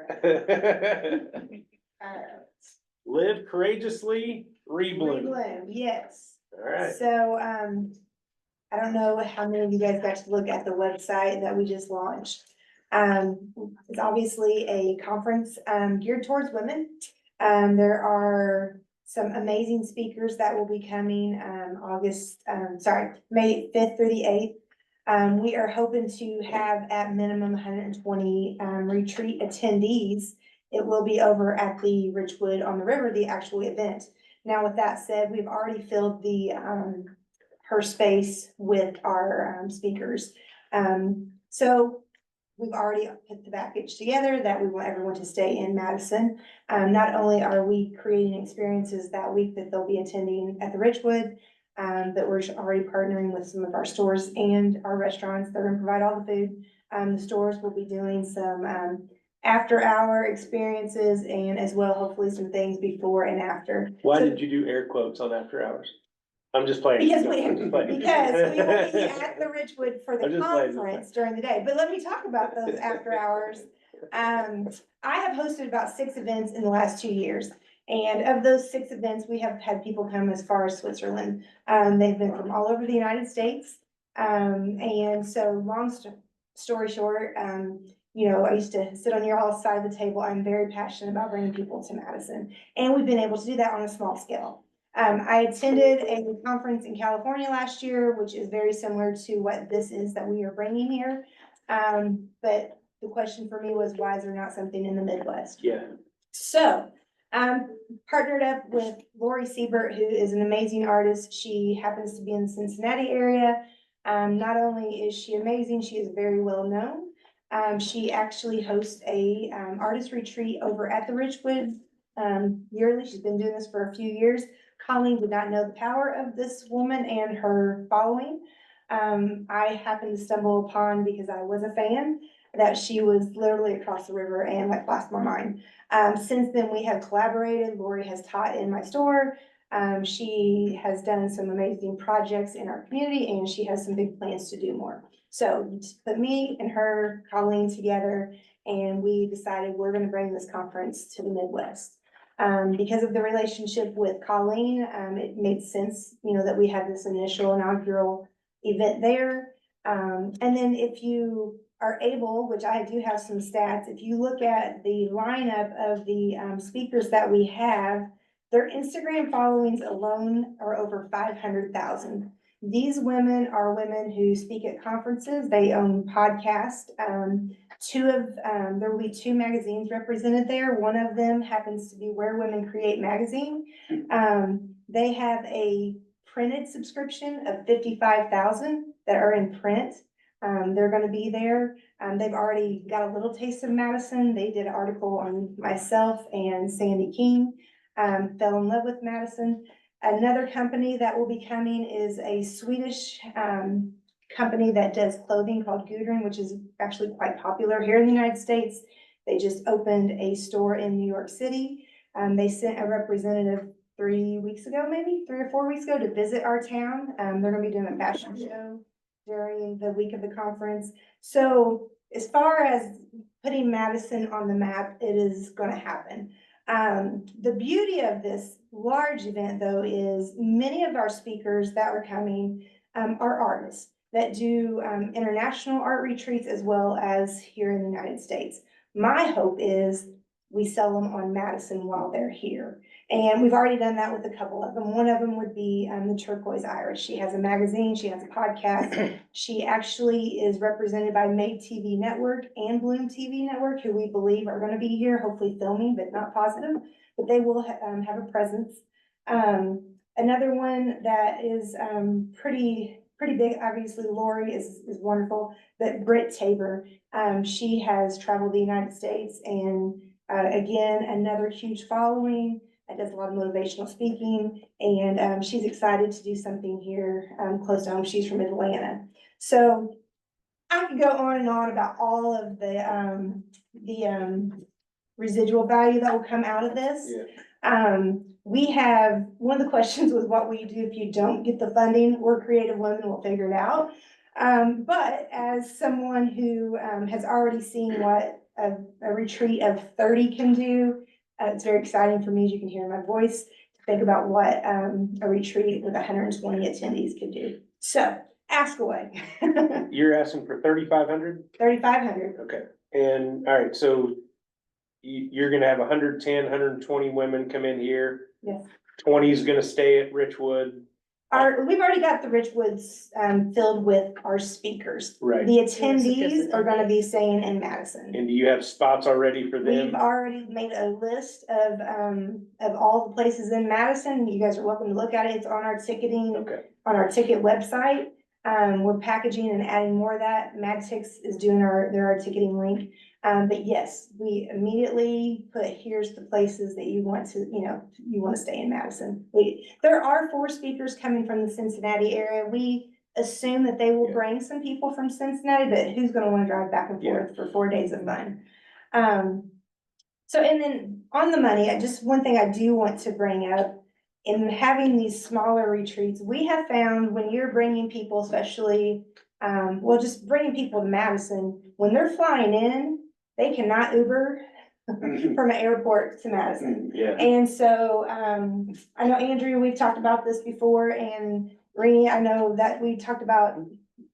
Live courageously, rebloom. Rebloom, yes. All right. So, I don't know how many of you guys got to look at the website that we just launched. It's obviously a conference, geared towards women. There are some amazing speakers that will be coming, May 5th through the 8th. We are hoping to have at minimum 120, retreat attendees. It will be over at the Richwood on the River, the actual event. Now, with that said, we've already filled the, her space with our, speakers. So we've already put the package together that we want everyone to stay in Madison. Not only are we creating experiences that week that they'll be attending at the Richwood, but we're already partnering with some of our stores and our restaurants. They're gonna provide all the food. The stores will be doing some, after hour experiences, and as well, hopefully some things before and after. Why So- did you do air quotes on after hours? I'm just playing. Because I'm just playing. we will be at the Richwood for I'm the just playing. conference during the day, but let me talk about those after hours. I have hosted about 6 events in the last 2 years. And of those 6 events, we have had people come as far as Switzerland. They've been from all over the United States. And so story short, you know, I used to sit on your all side of the table. I'm very passionate about bringing people to Madison. And we've been able to do that on a small scale. I attended a conference in California last year, which is very similar to what this is that we are bringing here. But the question for me was, why is there not something in the Midwest? Yeah. So, partnered up with Lori Siebert, who is an amazing artist. She happens to be in the Cincinnati area. Not only is she amazing, she is very well known. She actually hosts a artist retreat over at the Richwood yearly. She's been doing this for a few years. Colleen did not know the power of this woman and her following. I happened to stumble upon, because I was a fan, that she was literally across the river and like lost my mind. Since then, we have collaborated. Lori has taught in my store. She has done some amazing projects in our community, and she has some big plans to do more. So you just put me and her, Colleen, together, and we decided we're gonna bring this conference to the Midwest. Because of the relationship with Colleen, it made sense, you know, that we had this initial inaugural event there. And then if you are able, which I do have some stats, if you look at the lineup of the speakers that we have, their Instagram followings alone are over 500,000. These women are women who speak at conferences. They own podcasts. There will be 2 magazines represented there. One of them happens to be Where Women Create magazine. They have a printed subscription of 55,000 that are in print. They're gonna be there. They've already got a little taste of Madison. They did an article on myself and Sandy King, fell in love with Madison. Another company that will be coming is a Swedish, company that does clothing called Gudrun, which is actually quite popular here in the United States. They just opened a store in New York City. They sent a representative 3 weeks ago, maybe 3 or 4 weeks ago, to visit our town. They're gonna be doing a fashion show during the week of the conference. So as far as putting Madison on the map, it is gonna happen. The beauty of this large event, though, is many of our speakers that are coming are artists that do international art retreats as well as here in the United States. My hope is we sell them on Madison while they're here. And we've already done that with a couple of them. One of them would be the Turquoise Iris. She has a magazine, she has a podcast. She actually is represented by Made TV Network and Bloom TV Network, who we believe are gonna be here, hopefully filming, but not positive, but they will have a presence. Another one that is pretty big, obviously Lori is wonderful, but Britt Tabor, she has traveled the United States and again, another huge following. Does a lot of motivational speaking, and she's excited to do something here close to home. She's from Atlanta. So I could go on and on about all of the residual value that will come out of this. Yeah. We have, one of the questions was what will you do if you don't get the funding? We're creative women, we'll figure it out. But as someone who has already seen what a retreat of 30 can do, it's very exciting for me, as you can hear in my voice, to think about what a retreat with 120 attendees could do. So ask away. You're asking for 3,500? 3,500. Okay, and, all right, so you're gonna have 110, 120 women come in here. Yes. 20 is gonna stay at Richwood. We've already got the Richwoods filled with our speakers. Right. The attendees are gonna be staying in Madison. And do you have spots already for them? We've already made a list of all the places in Madison. You guys are welcome to look at it. It's on our ticketing, Okay, on our ticket website. We're packaging and adding more of that. MadTix is doing our ticketing link. But yes, we immediately put, here's the places that you want to, you want to stay in Madison. There are 4 speakers coming from the Cincinnati area. We assume that they will Yeah. bring some people from Cincinnati, but who's gonna wanna drive back and forth for 4 days of fun? So, and then on the money, just one thing I do want to bring up, in having these smaller retreats, we have found when you're bringing people, especially, just bringing people to Madison, when they're flying in, they cannot Uber from an airport to Madison. yeah. And so, I know Andrew, we've talked about this before, and Rini, I know that we talked about,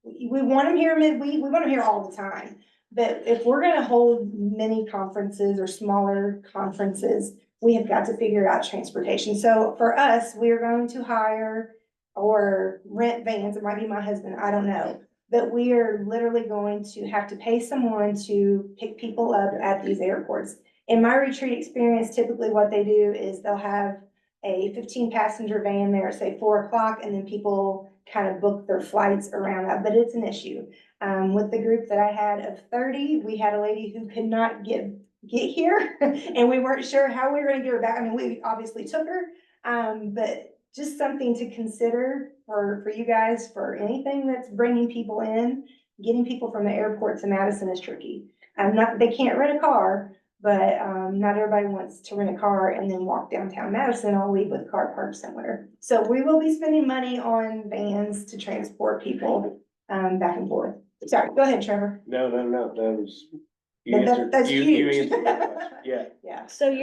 we want them here midweek, we want them here all the time. But if we're gonna hold mini conferences or smaller conferences, we have got to figure out transportation. So for us, we're going to hire or rent vans. It might be my husband, I don't know. But we are literally going to have to pay someone to pick people up at these airports. In my retreat experience, typically what they do is they'll have a 15-passenger van there, say 4 o'clock, and then people kind of book their flights around that, but it's an issue. With the group that I had of 30, we had a lady who could not get here, and we weren't sure how we were gonna get her back. I mean, we obviously took her, but just something to consider for you guys, for anything that's bringing people in. Getting people from the airport to Madison is tricky. Not that they can't rent a car, but, not everybody wants to rent a car and then walk downtown Madison all week with a car parked somewhere. So we will be spending money on vans to transport people, back and forth. Sorry, go ahead, Trevor. No, that was. You That- answered, that's you huge. answered my question. Yeah. Yeah. So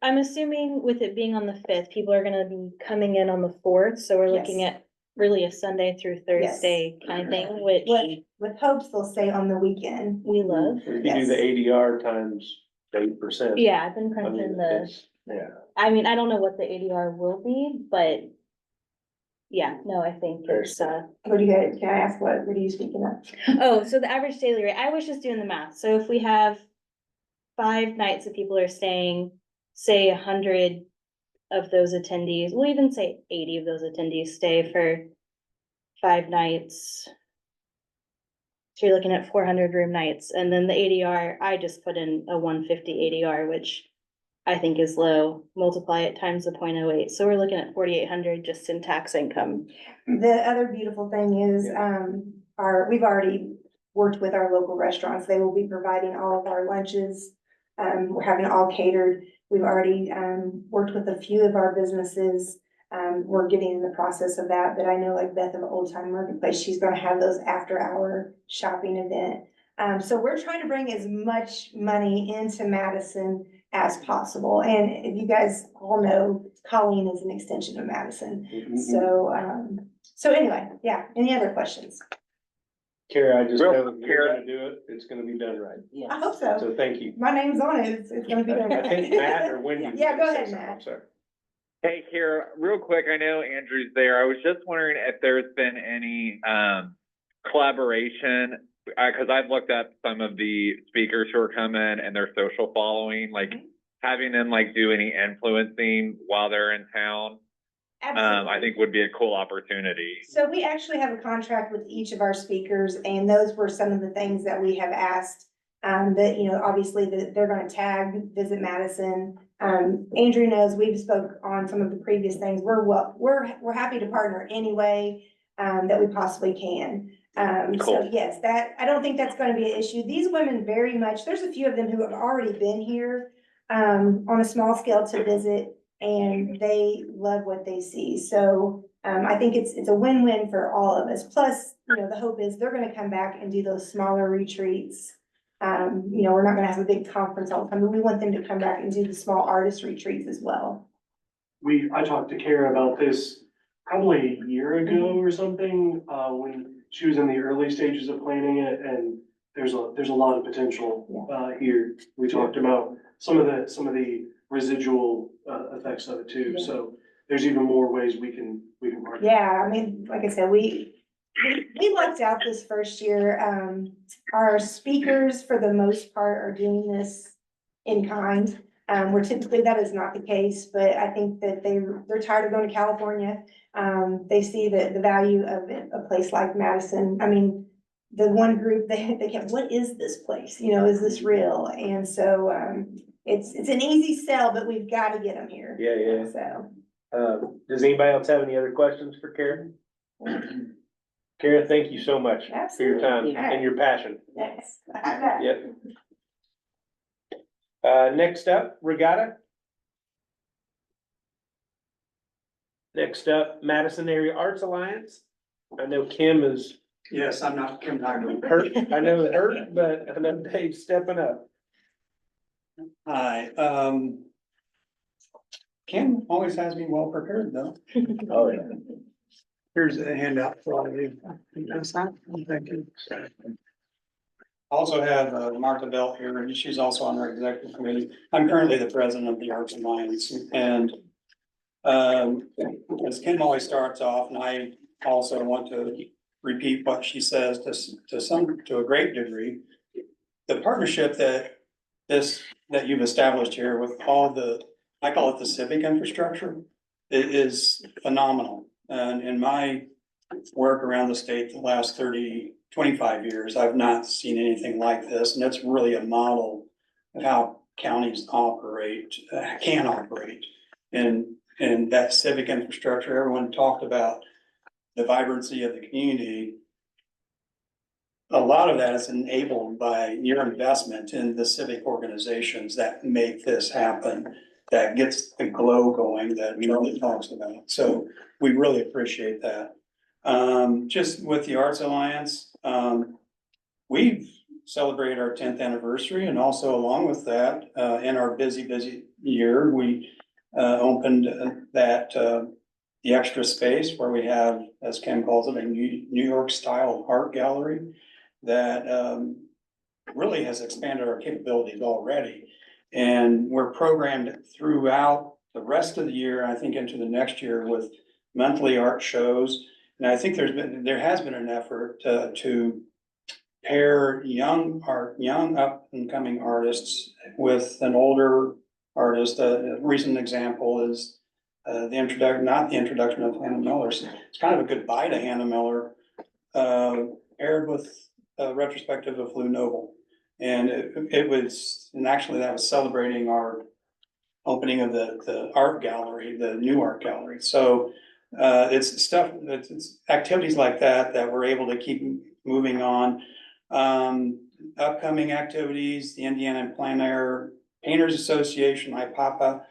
I'm assuming with it being on the fifth, people are gonna be coming in on the fourth, so we're looking Yes. at really a Sunday through Thursday kind of thing, which With hopes they'll stay on the weekend. we love. If you do the Yes. ADR times 8%. Yeah, I've been I crunching mean, the, it's, yeah. I mean, I don't know what the ADR will be, but yeah, no, I think it's, What do you guys, can I ask what are you speaking of? oh, so the average daily rate, I was just doing the math. So if we have 5 nights that people are staying, say 100 of those attendees, we'll even say 80 of those attendees stay for 5 nights. So you're looking at 400 room nights, and then the ADR, I just put in a 150 ADR, which I think is low, multiply it times the 0.08, so we're looking at 4,800 just in tax income. The other beautiful thing is, we've already worked with our local restaurants. They will be providing all of our lunches. We're having it all catered. We've already, worked with a few of our businesses. We're getting in the process of that, but I know like Beth of Old Time Marketplace, she's gonna have those after hour shopping event. So we're trying to bring as much money into Madison as possible. And if you guys all know, Colleen is an extension of Madison. So anyway, yeah, any other questions? Kara, I just Real- know that you're Kara- gonna do it. It's gonna be done right. I hope so. So thank you. My name's on it. It's gonna be done. I think Matt or Wendy. Yeah, go was gonna ahead, say something. Matt. Sorry. Hey, Kira, real quick, I know Andrew's there. I was just wondering if there's been any collaboration, because I've looked up some of the speakers who are coming and their social following, like having them like do any influencing while they're in town. Absolutely. I think would be a cool opportunity. So we actually have a contract with each of our speakers, and those were some of the things that we have asked. That, you know, obviously that they're gonna tag Visit Madison. Andrew knows we've spoke on some of the previous things. We're happy to partner any way, that we possibly can. So Cool. yes, that, I don't think that's gonna be an issue. These women very much, there's a few of them who have already been here, on a small scale to visit, and they love what they see. So, I think it's a win-win for all of us. Plus, you know, the hope is they're gonna come back and do those smaller retreats. You know, we're not gonna have a big conference all the time, but we want them to come back and do the small artist retreats as well. I talked to Kara about this probably a year ago or something, when she was in the early stages of planning it, and there's a lot of potential, here. We talked about some of the residual, effects of it too, Yeah. so there's even more ways we can partner. Yeah, I mean, like I said, we lucked out this first year. Our speakers, for the most part, are doing this in kind. Where typically that is not the case, but I think that they're tired of going to California. They see the value of a place like Madison. I mean, the one group, they kept, what is this place? You know, is this real? And so, it's an easy sell, but we've got to get them here. Yeah. So, Does anybody else have any other questions for Kara? Kara, thank you so much for your time Absolutely. and your passion. yes. Yep. Next up, regatta. Next up, Madison Area Arts Alliance. I know Kim is Yes, I'm not Kim Hyman. hurt, I know it hurt, but I know Dave's stepping up. Hi, Kim always has me well prepared though. Oh, yeah. Here's a handout for all of you. Thank you. Also have Martha Belt here, and she's also on our executive committee. I'm currently the president of the Arts Alliance, and as Kim always starts off, and I also want to repeat what she says to a great degree. The partnership that you've established here with all the, I call it the civic infrastructure, it is phenomenal. And in my work around the state the last 25 years, I've not seen anything like this, and it's really a model of how counties operate, can operate in and that civic infrastructure, everyone talked about the vibrancy of the community. A lot of that is enabled by your investment in the civic organizations that make this happen, that gets the glow going that Charlie talks about. So we really appreciate that. Just with the Arts Alliance, we've celebrated our 10th anniversary, and also along with that, in our busy year, we opened the extra space where we have, as Ken calls it, a New York style art gallery that really has expanded our capabilities already. And we're programmed throughout the rest of the year, I think into the next year, with monthly art shows. And I think there has been an effort to pair young up and coming artists with an older artist. A recent example is not the introduction of Hannah Miller. It's kind of a goodbye to Hannah Miller, paired with a retrospective of Lou Noble. And and actually that was celebrating our opening of the art gallery, the new art gallery. So it's activities like that we're able to keep moving on. Upcoming activities, the Indiana Plein Air Painters Association, IPAPA,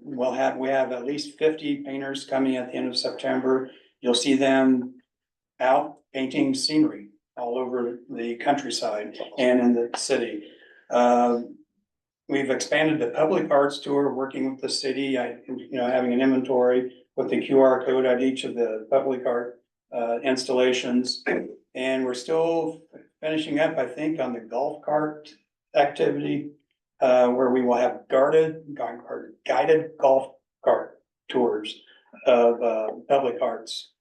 we have at least 50 painters coming at the end of September. You'll see them out painting scenery all over the countryside and in the city. We've expanded the public arts tour, working with the city, having an inventory with the QR code at each of the public art installations. And we're still finishing up, I think, on the golf cart activity, where we will have guided golf cart tours of public arts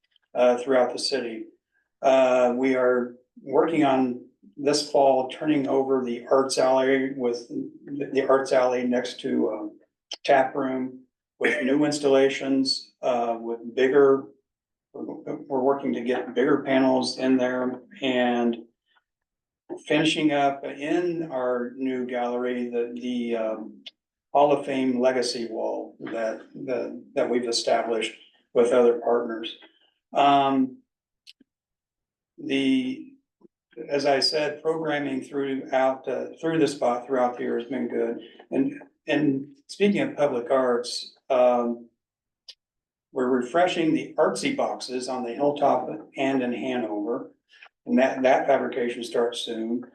throughout the city. We are working on this fall turning over the arts alley next to tap room with new installations, with bigger. We're working to get bigger panels in there, and finishing up in our new gallery, the Hall of Fame legacy wall that we've established with other partners. As I said, programming through the spot throughout the year has been good. And speaking of public arts, we're refreshing the artsy boxes on the Hilltop and in Hanover. And that fabrication starts soon.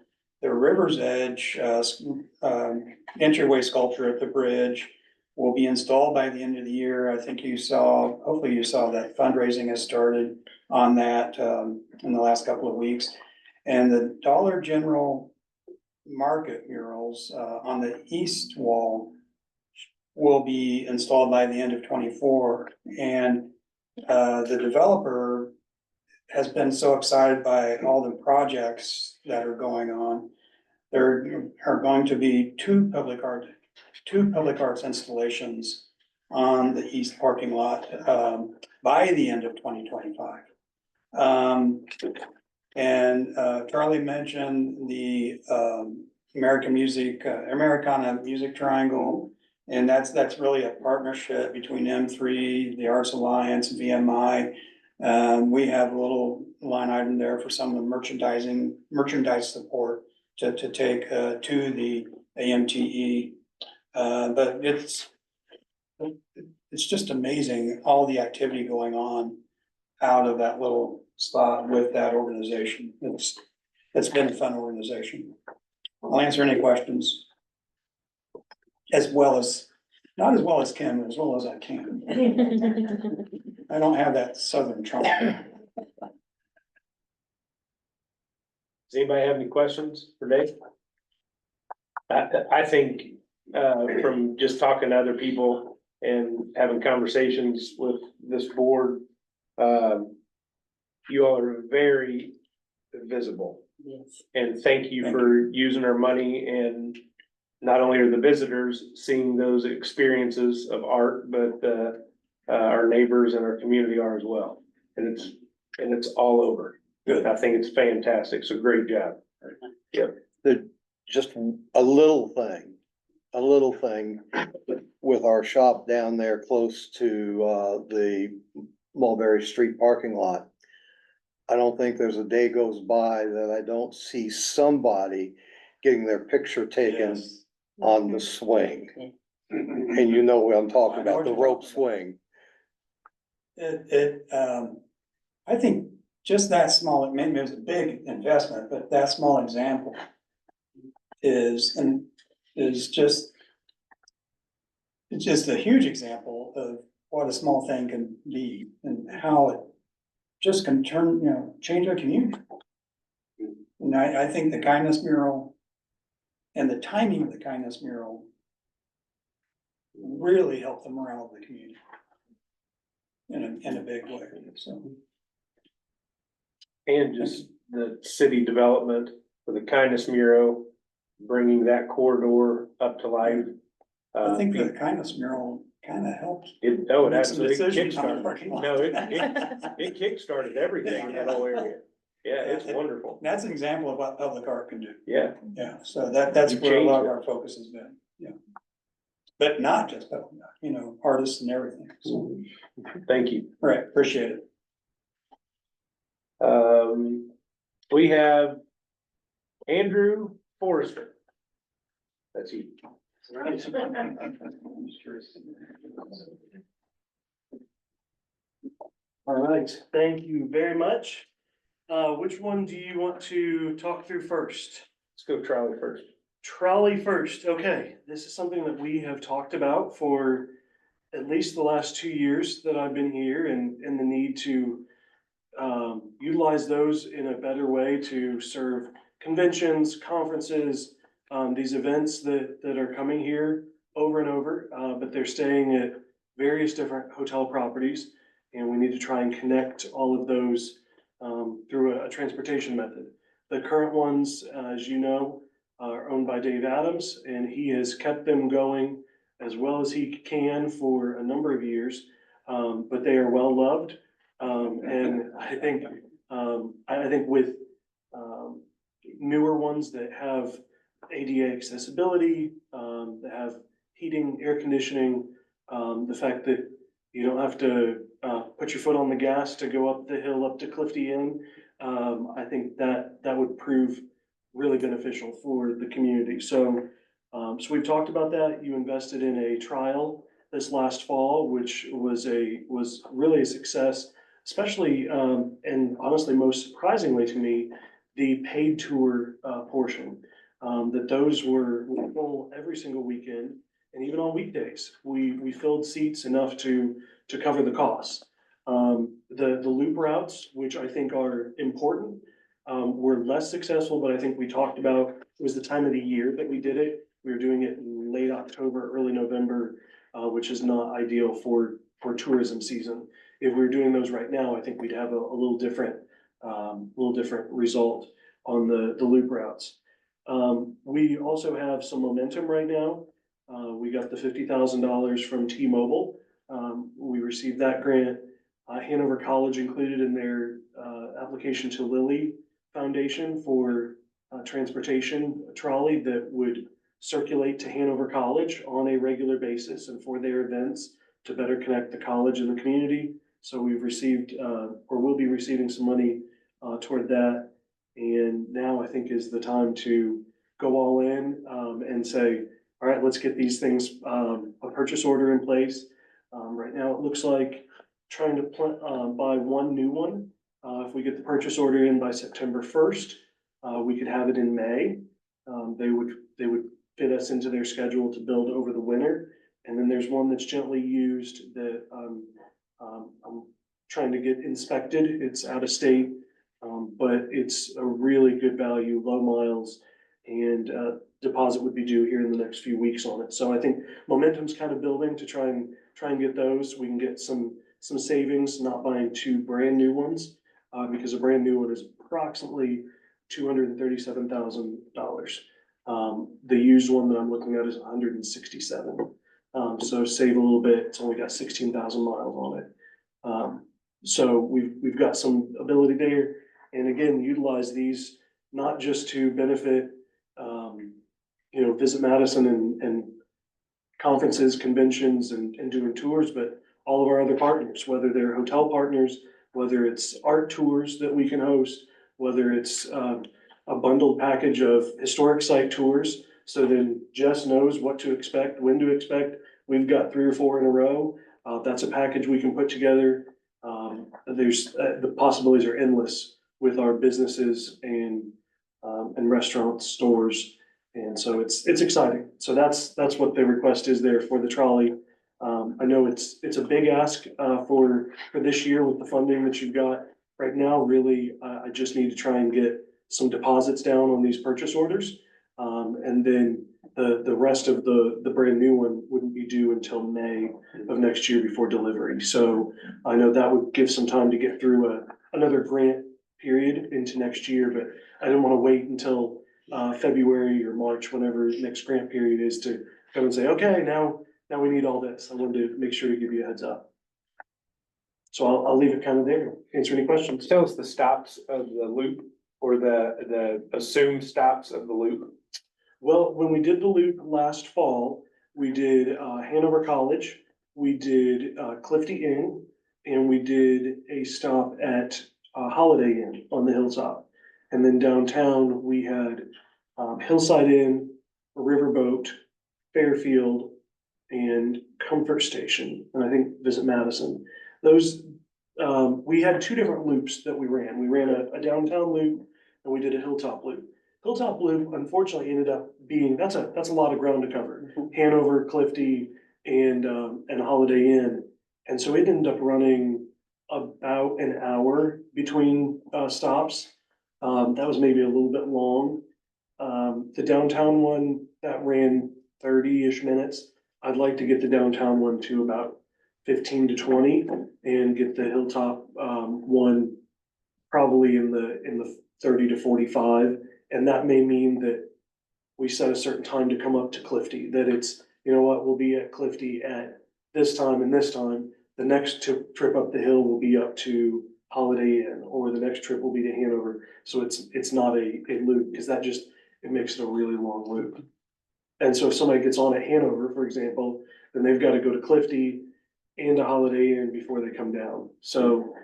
The River's Edge entryway sculpture at the bridge will be installed by the end of the year. I think hopefully you saw that fundraising has started on that in the last couple of weeks. And the Dollar General Market murals on the east wall will be installed by the end of 24. And the developer has been so excited by all the projects that are going on. There are going to be two public arts installations on the east parking lot by the end of 2025. And Charlie mentioned the Americana Music Triangle, and that's really a partnership between M3, the Arts Alliance, VMI. We have a little line item there for some of the merchandise support to take to the AMTE. But it's just amazing, all the activity going on out of that little spot with that organization. It's been a fun organization. I'll answer any questions. Not as well as Kim, but as well as I can. I don't have that southern charm. Does anybody have any questions for Dave? I think, from just talking to other people and having conversations with this board, you all are very visible. Yes. And thank you for using our money, and not only are the visitors seeing those experiences of art, but our neighbors and our community are as well. And it's all over. Good. I think it's fantastic. So great job. Yep. Just a little thing. with our shop down there close to, the Mulberry Street parking lot. I don't think there's a day goes by that I don't see somebody getting their picture taken Yes. on the swing. And you know what I'm talking I know about, what the you're rope talking swing. I think just that small, maybe it was a big investment, but that small example is just, it's just a huge example of what a small thing can be and how it just can turn, change our community. And I think the kindness mural and the timing of the kindness mural really helped the morale of the community in a big way, so. And just the city development for the kindness mural, bringing that corridor up to life. I think the kindness mural kind of helped. It make some absolutely decisions on the kickstarted. parking lot. No, it kickstarted everything in that whole area. Yeah, it's wonderful. That's an example of what public art can do. Yeah. Yeah, so that's You where a lot of changed it. our focus has been, yeah. But not just public art, artists and everything, so, Thank you. right, appreciate it. We have Andrew Forrester. That's you. All right, thank you very much. Which one do you want to talk through first? Let's go trolley first. Trolley first, okay. This is something that we have talked about for at least the last 2 years that I've been here, and the need to utilize those in a better way to serve conventions, conferences, these events that are coming here over and over, but they're staying at various different hotel properties. And we need to try and connect all of those through a transportation method. The current ones, as you know, are owned by Dave Adams, and he has kept them going as well as he can for a number of years. But they are well loved. And I think with newer ones that have ADA accessibility, that have heating, air conditioning, the fact that you don't have to put your foot on the gas to go up the hill up to Clifty Inn, I think that would prove really beneficial for the community. So we've talked about that. You invested in a trial this last fall, which was really a success, especially, and honestly, most surprisingly to me, the paid tour portion. That those were full every single weekend, and even on weekdays, we filled seats enough to cover the costs. The loop routes, which I think are important, were less successful, but I think we talked about, it was the time of the year that we did it. We were doing it in late October, early November, which is not ideal for tourism season. If we were doing those right now, I think we'd have a little different result on the loop routes. We also have some momentum right now. We got the $50,000 from T-Mobile. We received that grant. Hanover College included in their application to Lilly Foundation for transportation, a trolley that would circulate to Hanover College on a regular basis and for their events to better connect the college and the community. So we've received, or will be receiving some money toward that. And now I think is the time to go all in and say, all right, let's get these things, a purchase order in place. Right now, it looks like trying to buy one new one. If we get the purchase order in by September 1st, we could have it in May. They would fit us into their schedule to build over the winter. And then there's one that's gently used that I'm trying to get inspected. It's out of state, but it's a really good value, low miles, and deposit would be due here in the next few weeks on it. So I think momentum's kind of building to try and get those. We can get some savings, not buying two brand new ones, because a brand new one is approximately $237,000. The used one that I'm looking at is 167. So save a little bit. It's only got 16,000 miles on it. So we've got some ability there, and again, utilize these not just to benefit, Visit Madison and conferences, conventions, and doing tours, but all of our other partners, whether they're hotel partners, whether it's art tours that we can host, whether it's, a bundled package of historic site tours. So then Jess knows what to expect, when to expect. We've got 3 or 4 in a row. That's a package we can put together. The possibilities are endless with our businesses and restaurants, stores. And so it's exciting. So that's what the request is there for the trolley. I know it's a big ask, for this year with the funding that you've got right now. Really, I just need to try and get some deposits down on these purchase orders. And then the rest of the brand new one wouldn't be due until May of next year before delivery. So I know that would give some time to get through another grant period into next year, but I didn't want to wait until February or March, whenever next grant period is, to come and say, okay, now we need all this. I wanted to make sure to give you a heads up. So I'll leave it kind of there. Answer any questions. Tell us the stops of the loop, or the assumed stops of the loop. Well, when we did the loop last fall, we did Hanover College, we did Clifty Inn, and we did a stop at Holiday Inn on the hilltop. And then downtown, we had Hillside Inn, Riverboat, Fairfield, and Comfort Station, and I think Visit Madison. Those, we had 2 different loops that we ran. We ran a downtown loop and we did a hilltop loop. Hilltop loop unfortunately ended up being, that's a lot of ground to cover. Hanover, Clifty, and Holiday Inn. And so it ended up running about an hour between stops. That was maybe a little bit long. The downtown one, that ran 30-ish minutes. I'd like to get the downtown one to about 15 to 20 and get the hilltop one probably in the 30 to 45. And that may mean that we set a certain time to come up to Clifty, that it's, you know what, we'll be at Clifty at this time and this time. The next trip up the hill will be up to Holiday Inn, or the next trip will be to Hanover. So it's not a loop, because that just, it makes it a really long loop. And so if somebody gets on at Hanover, for example, then they've got to go to Clifty and to Holiday Inn before they come down. So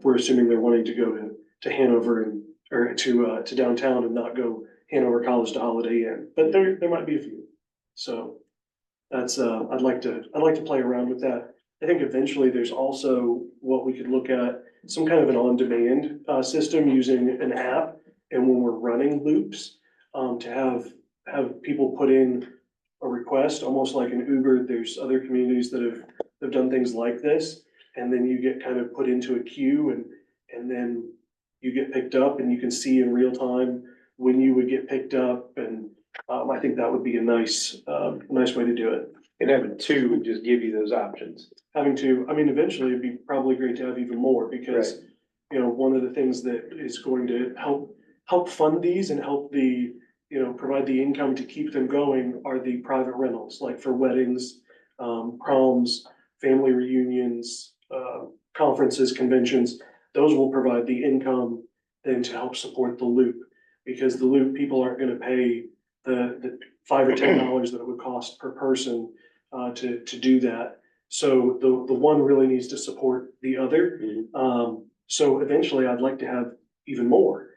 we're assuming they're wanting to go to Hanover or to downtown and not go Hanover College to Holiday Inn, but there might be a few. So that's, I'd like to play around with that. I think eventually there's also what we could look at, some kind of an on-demand system using an app. And when we're running loops, to have people put in a request, almost like an Uber. There's other communities that have done things like this. And then you get kind of put into a queue, and then you get picked up, and you can see in real time when you would get picked up. And I think that would be a nice way to do it. And having 2 would just give you those options. Having to, I mean, eventually it'd be probably great to have even more, because, you know, one of the things that is going to help fund these and help provide the income to keep them going are the private rentals, like for weddings, proms, family reunions, conferences, conventions. Those will provide the income then to help support the loop, because the loop, people aren't gonna pay the $5 or $10 that it would cost per person to do that. So the one really needs to support the other. So eventually I'd like to have even more,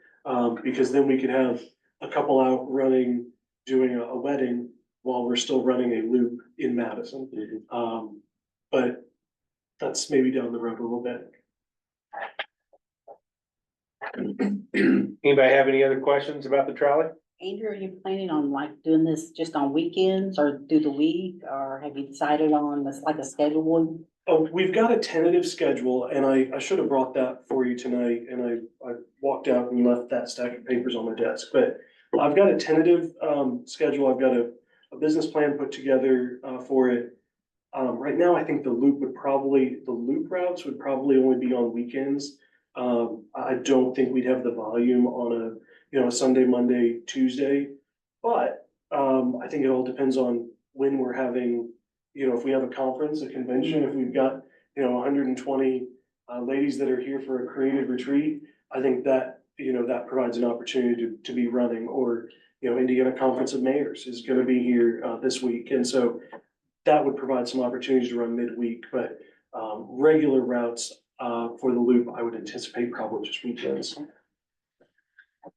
because then we could have a couple out running, doing a wedding while we're still running a loop in Madison. But that's maybe down the road a little bit. Anybody have any other questions about the trolley? Andrew, are you planning on like doing this just on weekends or through the week, or have you decided on this, like a schedule? Oh, we've got a tentative schedule, and I should have brought that for you tonight, and I walked out and left that stack of papers on my desk, but I've got a tentative schedule. I've got a business plan put together for it. Right now, I think the loop routes would probably only be on weekends. I don't think we'd have the volume on a Sunday, Monday, Tuesday, but I think it all depends on when we're having, if we have a conference, a convention, if we've got, 120 ladies that are here for a creative retreat. I think that, that provides an opportunity to be running, or Indiana Conference of Mayors is gonna be here, this week, and so that would provide some opportunities to run midweek, but, regular routes, for the loop, I would anticipate probably just weekends.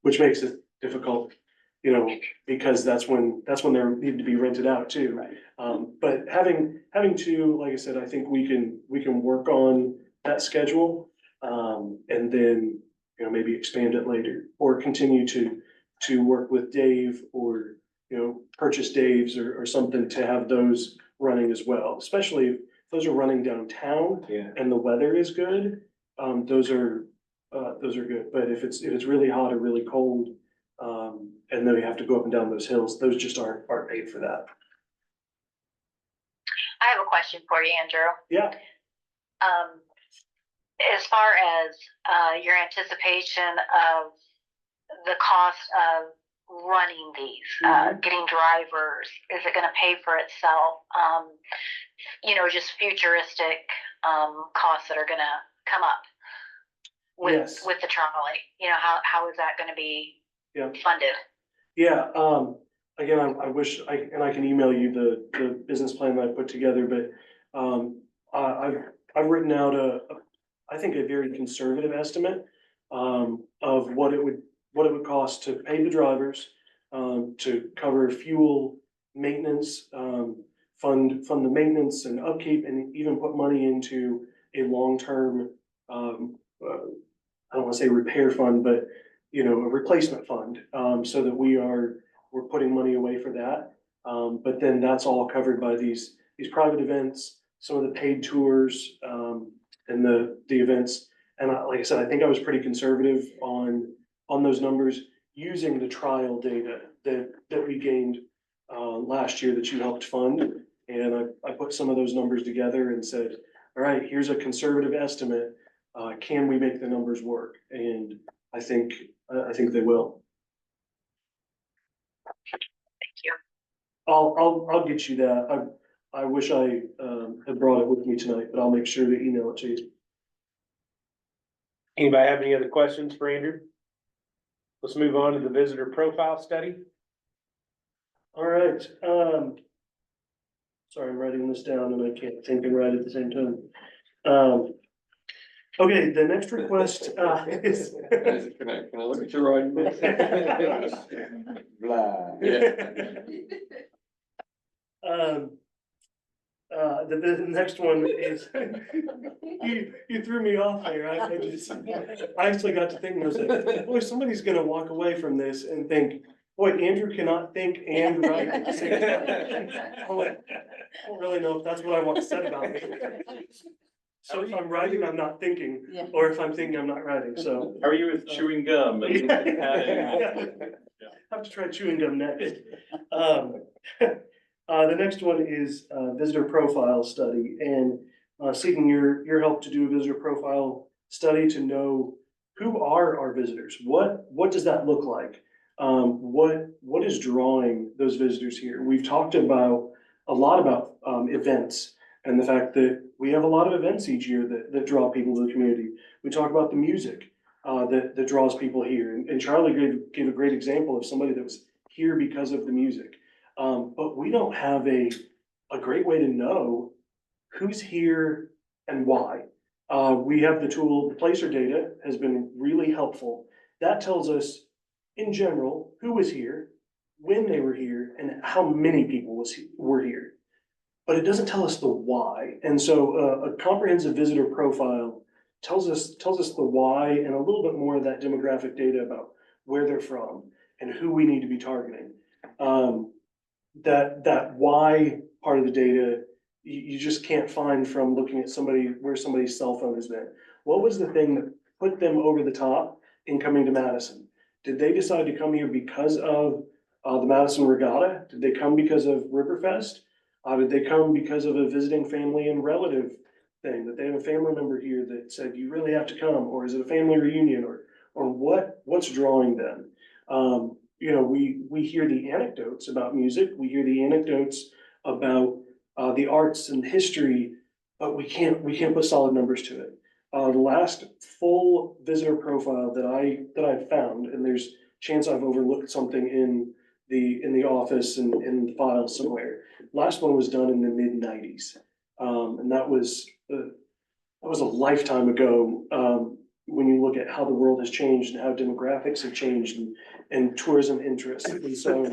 Which makes it difficult, because that's when they're needing to be rented out too. Right. But having two, like I said, I think we can work on that schedule. And then, maybe expand it later or continue to work with Dave or, purchase Dave's or something to have those running as well, especially if those are running downtown Yeah. and the weather is good. Those are good. But if it's really hot or really cold, and then we have to go up and down those hills, those just aren't made for that. I have a question for you, Andrew. Yeah. As far as your anticipation of the cost of running these, getting drivers, is it going to pay for itself? Just futuristic costs that are going to come up Yes. with the trolley. How is that going to be Yeah. funded? Yeah, again, I wish I can email you the business plan that I put together, but, I've written out I think a very conservative estimate, of what it would cost to pay the drivers, to cover fuel, maintenance, fund the maintenance and upkeep, and even put money into a long-term, I don't wanna say repair fund, but, a replacement fund, so that we're putting money away for that. But then that's all covered by these private events, some of the paid tours, and the events. And like I said, I think I was pretty conservative on those numbers using the trial data that we gained, last year that you helped fund. And I put some of those numbers together and said, all right, here's a conservative estimate. Can we make the numbers work? And I think they will. Thank you. I'll get you that. I wish I had brought it with me tonight, but I'll make sure to email it to you. Anybody have any other questions for Andrew? Let's move on to the visitor profile study. All right, sorry, I'm writing this down and I can't think and write at the same time. Okay, the next request, is. Can I look at your writing? Blah. The next one is, you threw me off there. I actually got to thinking, I was like, boy, somebody's gonna walk away from this and think, boy, Andrew cannot think and write at the same time. I don't really know if that's what I want said about me. So if I'm writing, I'm not thinking, Yeah. or if I'm thinking, I'm not writing, so. How are you with chewing gum? and Have to try chewing gum next. The next one is visitor profile study, and seeking your help to do a visitor profile study to know who are our visitors. What does that look like? What is drawing those visitors here? We've talked a lot about events and the fact that we have a lot of events each year that draw people to the community. We talk about the music that draws people here, and Charlie gave a great example of somebody that was here because of the music. But we don't have a great way to know who's here and why. We have the tool, the placer data has been really helpful. That tells us, in general, who was here, when they were here, and how many people were here. But it doesn't tell us the why. And so a comprehensive visitor profile tells us the why and a little bit more of that demographic data about where they're from and who we need to be targeting. That why part of the data, you just can't find from looking at where somebody's cell phone has been. What was the thing that put them over the top in coming to Madison? Did they decide to come here because of the Madison Regatta? Did they come because of Riverfest? Did they come because of a visiting family and relative thing, that they have a family member here that said, you really have to come? Or is it a family reunion, or what's drawing them? We hear the anecdotes about music, we hear the anecdotes about the arts and history, but we can't put solid numbers to it. The last full visitor profile that I found, and there's chance I've overlooked something in in the office and in the file somewhere. Last one was done in the mid-90s. And that was a lifetime ago, when you look at how the world has changed and how demographics have changed and tourism interest. And so,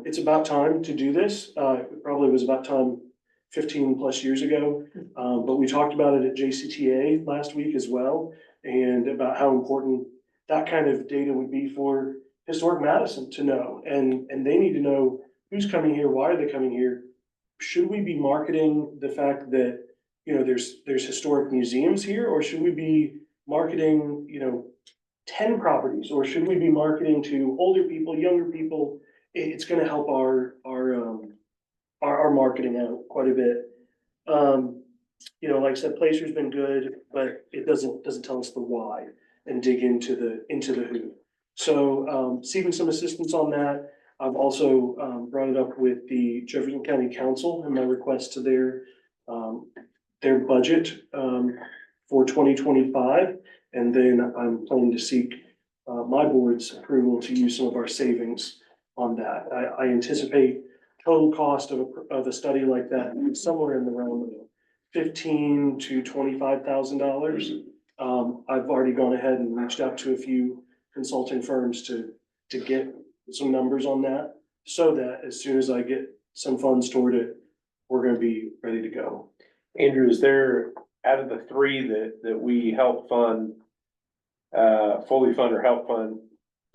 it's about time to do this. It probably was about time 15+ years ago. But we talked about it at JCTA last week as well, and about how important that kind of data would be for historic Madison to know. And they need to know who's coming here, why are they coming here? Should we be marketing the fact that, you know, there's historic museums here, or should we be marketing, 10 properties, or should we be marketing to older people, younger people? It's gonna help our marketing out quite a bit. Like I said, Placer's been good, but it doesn't tell us the why and dig into the who. So, seeking some assistance on that. I've also, brought it up with the Jefferson County Council and my request to their budget, for 2025. And then I'm planning to seek, my board's approval to use some of our savings on that. I anticipate total cost of a study like that somewhere in the realm of $15,000 to $25,000. I've already gone ahead and reached out to a few consulting firms to get some numbers on that, so that as soon as I get some funds toward it, we're gonna be ready to go. Andrew, is there, out of the three that we help fund, fully fund or help fund,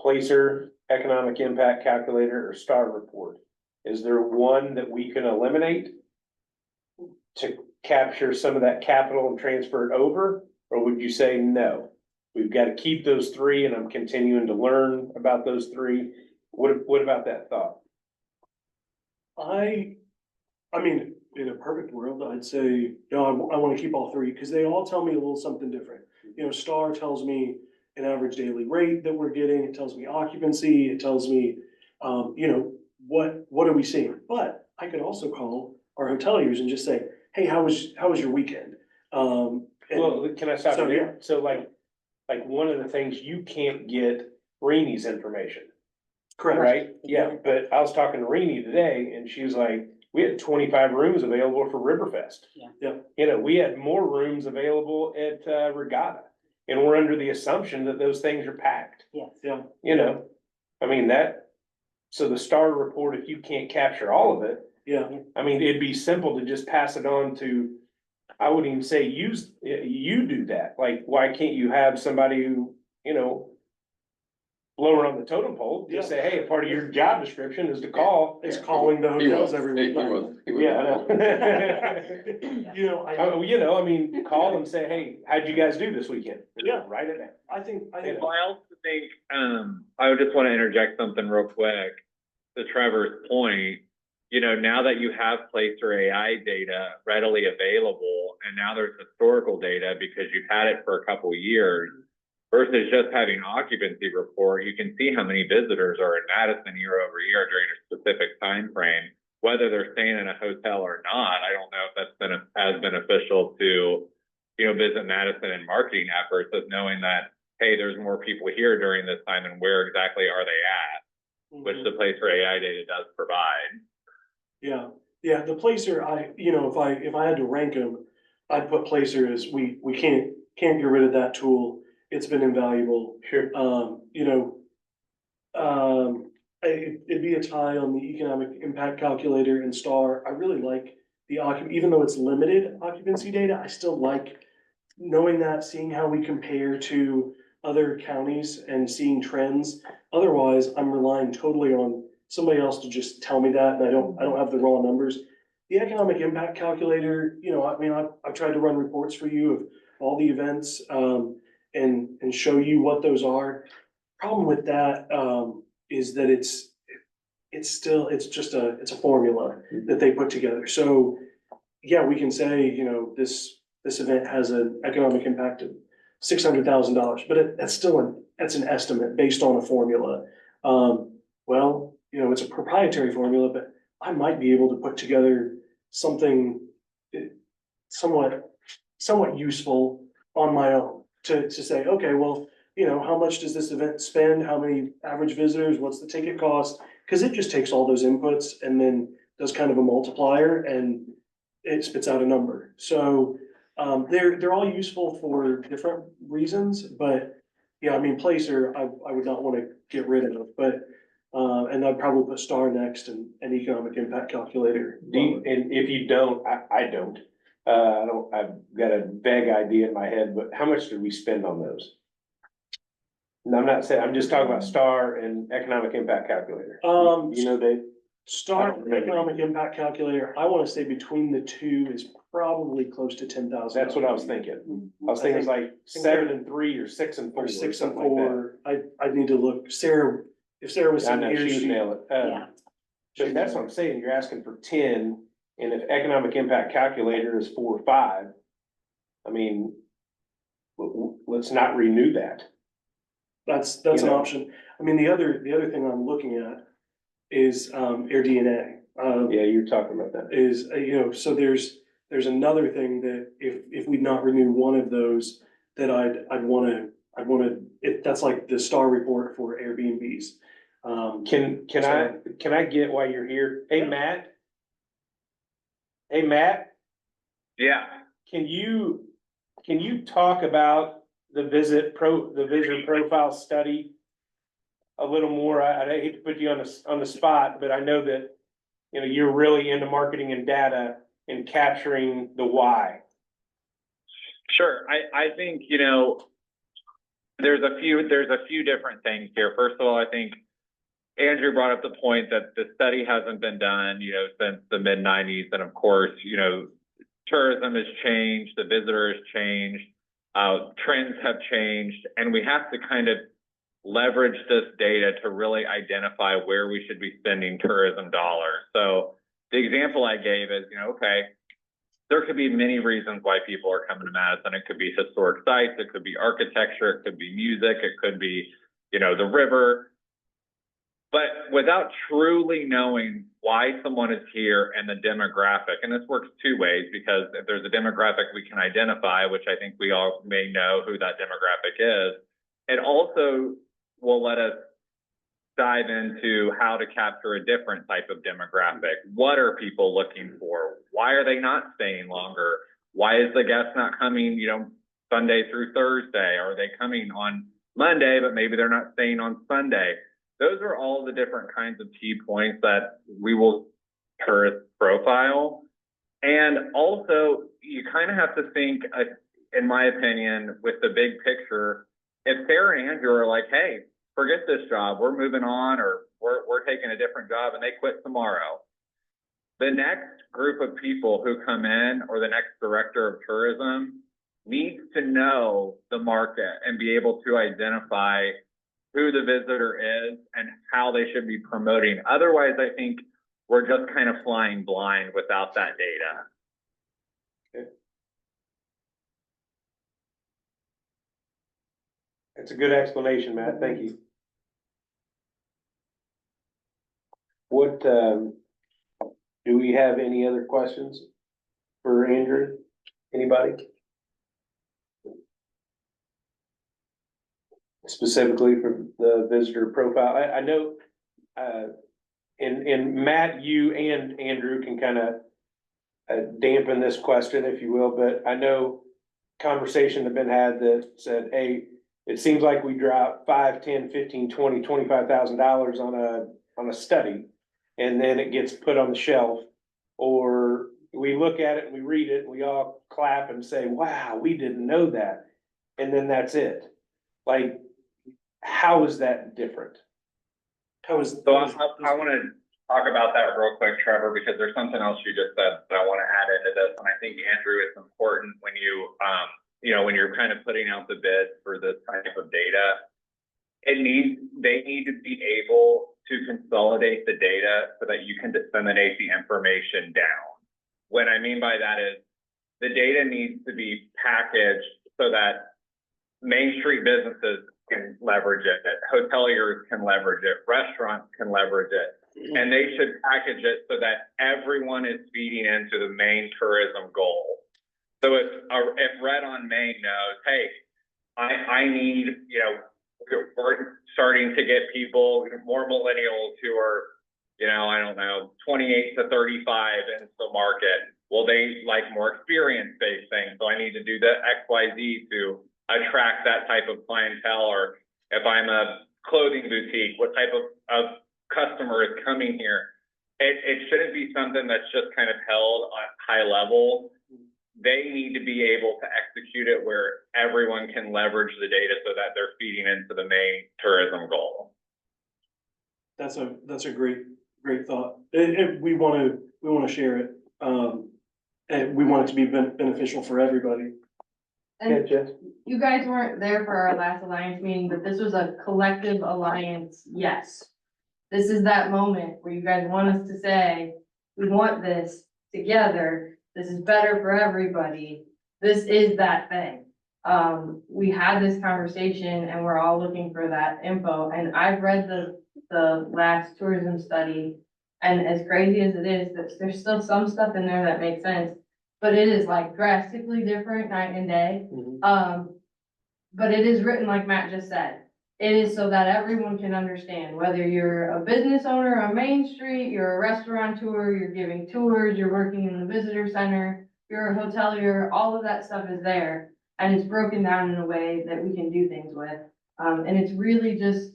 Placer, Economic Impact Calculator, or Star Report, is there one that we can eliminate to capture some of that capital and transfer it over? Or would you say, no, we've got to keep those three and I'm continuing to learn about those three? What about that thought? I mean, in a perfect world, I'd say, no, I wanna keep all three, because they all tell me a little something different. Star tells me an average daily rate that we're getting, it tells me occupancy, it tells me, what are we seeing? But I could also call our hoteliers and just say, hey, how was your weekend? Well, can I stop so, you there? So like one of the things, you can't get Reenie's information, Correct. right? Yeah, but I was talking to Reenie today and she was like, we had 25 rooms available for Riverfest. Yeah. We had more rooms available at Regatta, and we're under the assumption that those things are packed. Yes. Yeah. I mean, so the Star Report, if you can't capture all of it, Yeah. I mean, it'd be simple to just pass it on to, I wouldn't even say you do that. Like, why can't you have somebody who, lower on the totem pole, just say, hey, a part of your job description is to call. Is calling the He hotels was, every he week. was. Yeah, I know. I mean, call and say, hey, how'd you guys do this weekend? Yeah. Write it down. I think, Well, I also think, I would just want to interject something real quick to Trevor's point. Now that you have Placer AI data readily available, and now there's historical data because you've had it for a couple of years, versus just having occupancy report, you can see how many visitors are in Madison year over year during a specific time frame, whether they're staying in a hotel or not. I don't know if that's been as beneficial to, visit Madison and marketing efforts, as knowing that, hey, there's more people here during this time, and where exactly are they at, which the Placer AI data does provide. Yeah, the Placer, if I had to rank them, I'd put Placer as we can't get rid of that tool. It's been invaluable. Sure. It'd be a tie on the economic impact calculator and Star. I really like even though it's limited occupancy data, I still like knowing that, seeing how we compare to other counties and seeing trends. Otherwise, I'm relying totally on somebody else to just tell me that, and I don't have the raw numbers. The economic impact calculator, I've tried to run reports for you of all the events, and show you what those are. Problem with that, is that it's just a formula that they put together. So, yeah, we can say, this event has an economic impact of $600,000, but that's an estimate based on a formula. It's a proprietary formula, but I might be able to put together something somewhat useful on my own to say, okay, well, how much does this event spend? How many average visitors? What's the ticket cost? cause it just takes all those inputs and then does kind of a multiplier and it spits out a number. So, they're all useful for different reasons, but yeah, I mean, Placer, I would not wanna get rid of, but, and I'd probably put STAR next and economic impact calculator. And if you don't, I don't, I've got a vague idea in my head, but how much did we spend on those? No, I'm not saying, I'm just talking about STAR and economic impact calculator. You know, they, STAR economic impact calculator, I wanna say between the two is probably close to $10,000. that's what I was thinking. I was thinking it's like 7 and 3 or 6 and 4. Or 6 and something like that. 4, I'd need to look, Sarah, if Sarah was I in know, here, she would she. nail it. Yeah. But that's what I'm saying, you're asking for 10, and if economic impact calculator is 4 or 5, I mean, let's not renew that. That's You an know. option. I mean, the other thing I'm looking at is, air DNA. Yeah, you're talking about that. Is, so there's another thing that if we'd not renew one of those, that I'd wanna, that's like the STAR report for Airbnbs. Can I get while you're here? Hey, Matt? Hey, Matt, Yeah. can you talk about the visitor profile study a little more? I hate to put you on the spot, but I know that, you know, you're really into marketing and data and capturing the why. Sure. I think, you know, there's a few different things here. First of all, I think Andrew brought up the point that the study hasn't been done, you know, since the mid-90s. And of course, you know, tourism has changed, the visitor has changed, trends have changed, and we have to kind of leverage this data to really identify where we should be spending tourism dollars. So the example I gave is, you know, okay, there could be many reasons why people are coming to Madison. It could be historic sites, it could be architecture, it could be music, it could be, you know, the river. But without truly knowing why someone is here and the demographic, and this works two ways, because if there's a demographic we can identify, which I think we all may know who that demographic is, it also will let us dive into how to capture a different type of demographic. What are people looking for? Why are they not staying longer? Why is the guest not coming, you know, Sunday through Thursday? Are they coming on Monday, but maybe they're not staying on Sunday? Those are all the different kinds of key points that we will tourist profile. And also, you kind of have to think, in my opinion, with the big picture. If Sarah and Andrew are like, hey, forget this job, we're moving on, or we're taking a different job, and they quit tomorrow, the next group of people who come in, or the next director of tourism, needs to know the market and be able to identify who the visitor is and how they should be promoting. Otherwise, I think we're just kind of flying blind without that data. It's a good explanation, Matt. Thank you. What, do we have any other questions for Andrew? Anybody? Specifically for the visitor profile. I know, and Matt, you and Andrew can kind of dampen this question, if you will, but I know conversation have been had that said, hey, it seems like we drop $5, 10, 15, 20, $25,000 on a study, and then it gets put on the shelf, or we look at it and we read it and we all clap and say, wow, we didn't know that. And then that's it. Like, how is that different? I want to talk about that real quick, Trevor, because there's something else you just said that I want to add into this. And I think, Andrew, it's important when you, when you're kind of putting out the bid for this type of data, they need to be able to consolidate the data so that you can disseminate the information down. What I mean by that is the data needs to be packaged so that Main Street businesses can leverage it, hoteliers can leverage it, restaurants can leverage it, and they should package it so that everyone is feeding into the main tourism goal. So if Red on Main knows, hey, I need, we're starting to get people, more millennials who are you know, I don't know, 28 to 35 into the market. Well, they like more experience-based things, so I need to do the XYZ to attract that type of clientele. Or if I'm a clothing boutique, what type of customer is coming here? It shouldn't be something that's just kind of held at high level. They need to be able to execute it where everyone can leverage the data so that they're feeding into the main tourism goal. That's a great thought. We wanna share it, and we want it to be beneficial for everybody. And you guys weren't there for our last alliance meeting, but this was a collective alliance, yes. This is that moment where you guys want us to say, we want this together, this is better for everybody, this is that thing. We had this conversation and we're all looking for that info, and I've read the last tourism study. And as crazy as it is, there's still some stuff in there that makes sense, but it is like drastically different night and day. But it is written like Matt just said. It is so that everyone can understand, whether you're a business owner on Main Street, you're a restaurateur, you're giving tours, you're working in the visitor center, you're a hotelier, all of that stuff is there. And it's broken down in a way that we can do things with. And it's really just,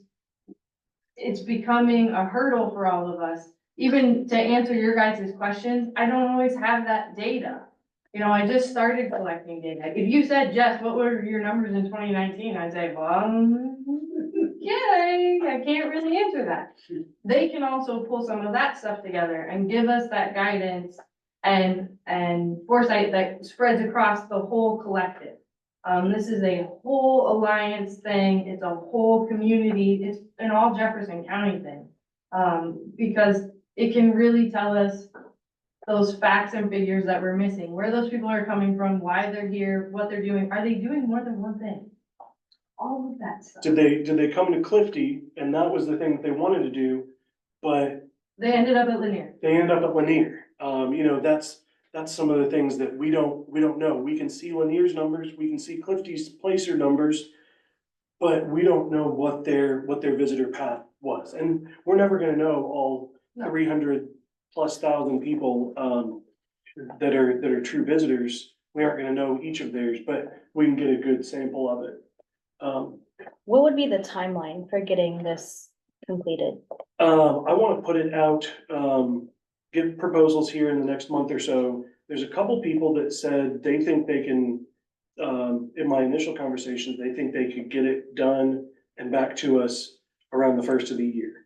it's becoming a hurdle for all of us. Even to answer your guys' questions, I don't always have that data. You know, I just started collecting data. If you said, Jess, what were your numbers in 2019? I'd say, well, okay, I can't really answer that. They can also pull some of that stuff together and give us that guidance and foresight that spreads across the whole collective. This is a whole alliance thing. It's a whole community. It's an all Jefferson County thing. Because it can really tell us those facts and figures that we're missing, where those people are coming from, why they're here, what they're doing. Are they doing more than one thing? All of that stuff. Did they come to Clifty and that was the thing that they wanted to do, but They ended up at Lanier. they ended up at Lanier. You know, that's some of the things that we don't know. We can see Lanier's numbers, we can see Clifty's Placer numbers, but we don't know what their visitor path was. And we're never gonna know all 300,000+ people that are true visitors. We aren't gonna know each of theirs, but we can get a good sample of it. What would be the timeline for getting this completed? I wanna put it out, get proposals here in the next month or so. There's a couple people that said they think they can, in my initial conversations, they think they could get it done and back to us around the first of the year.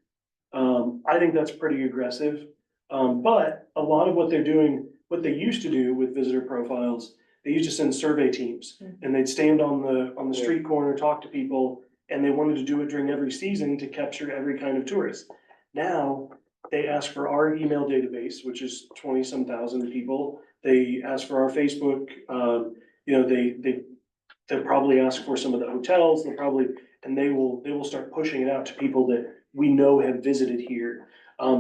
I think that's pretty aggressive. But a lot of what they're doing, what they used to do with visitor profiles, they used to send survey teams and they'd stand on the street corner, talk to people, and they wanted to do it during every season to capture every kind of tourist. Now, they ask for our email database, which is 20-some thousand people. They ask for our Facebook, you know, they'll probably ask for some of the hotels, and they will start pushing it out to people that we know have visited here.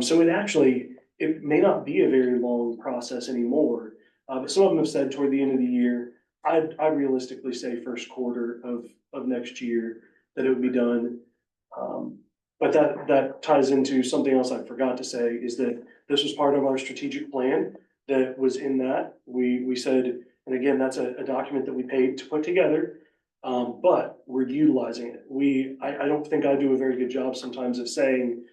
So it may not be a very long process anymore, but some of them have said toward the end of the year. I'd realistically say first quarter of next year that it would be done. But that ties into something else I forgot to say, is that this was part of our strategic plan that was in that. We said, and again, that's a document that we paid to put together, but we're utilizing it. I don't think I do a very good job sometimes of saying,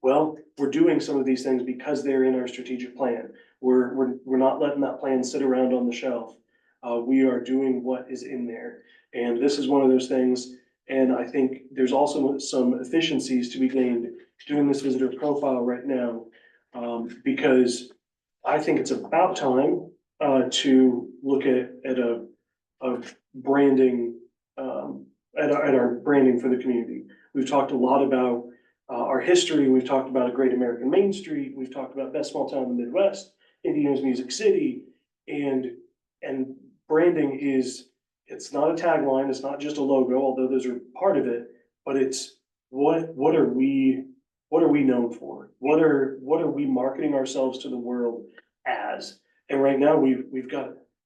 well, we're doing some of these things because they're in our strategic plan. We're not letting that plan sit around on the shelf. We are doing what is in there. And this is one of those things. And I think there's also some efficiencies to be gained doing this visitor profile right now. Because I think it's about time to look at a branding, at our branding for the community. We've talked a lot about our history. We've talked about a great American Main Street. We've talked about best small town in the Midwest, Indiana's Music City, and branding it's not a tagline. It's not just a logo, although those are part of it, but it's what are we known for? What are we marketing ourselves to the world as? And right now we're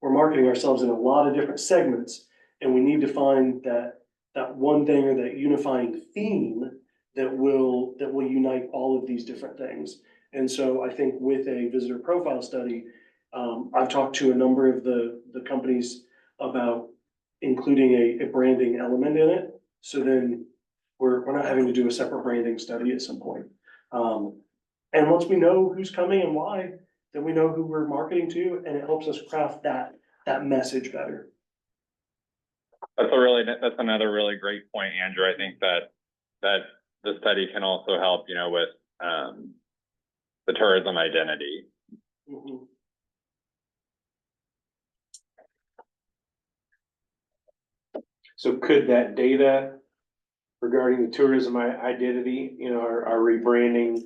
marketing ourselves in a lot of different segments, and we need to find that one thing or that unifying theme that will unite all of these different things. And so I think with a visitor profile study, I've talked to a number of the companies about including a branding element in it. So then we're not having to do a separate branding study at some point. And once we know who's coming and why, then we know who we're marketing to, and it helps us craft that message better. That's another really great point, Andrew. I think that the study can also help, with, the tourism identity. Mhm. So could that data regarding the tourism identity, our rebranding,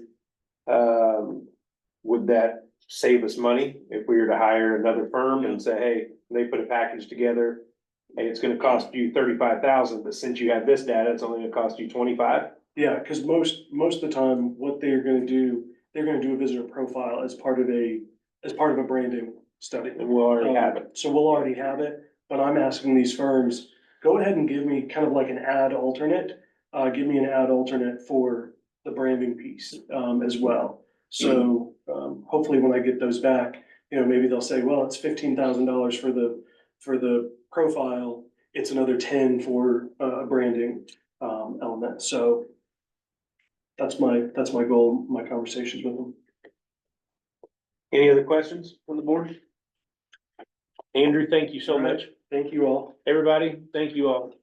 would that save us money if we were to hire another firm and say, hey, they put a package together? Hey, it's gonna cost you 35,000, but since you have this data, it's only gonna cost you 25. Yeah, because most of the time, what they're gonna do, they're gonna do a visitor profile as part of a branding study. And we'll already have it. So we'll already have it, but I'm asking these firms, go ahead and give me kind of like an ad alternate. Give me an ad alternate for the branding piece, as well. So, hopefully when I get those back, maybe they'll say, well, it's $15,000 for the profile. It's another 10 for a branding, element. So that's my goal, my conversations with them. Any other questions from the board? Andrew, thank you so much. Thank you all. Everybody, thank you all.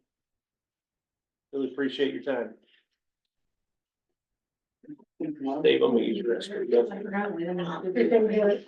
Really appreciate your time. Dave, I'm gonna use your restroom. I forgot we didn't have to do it.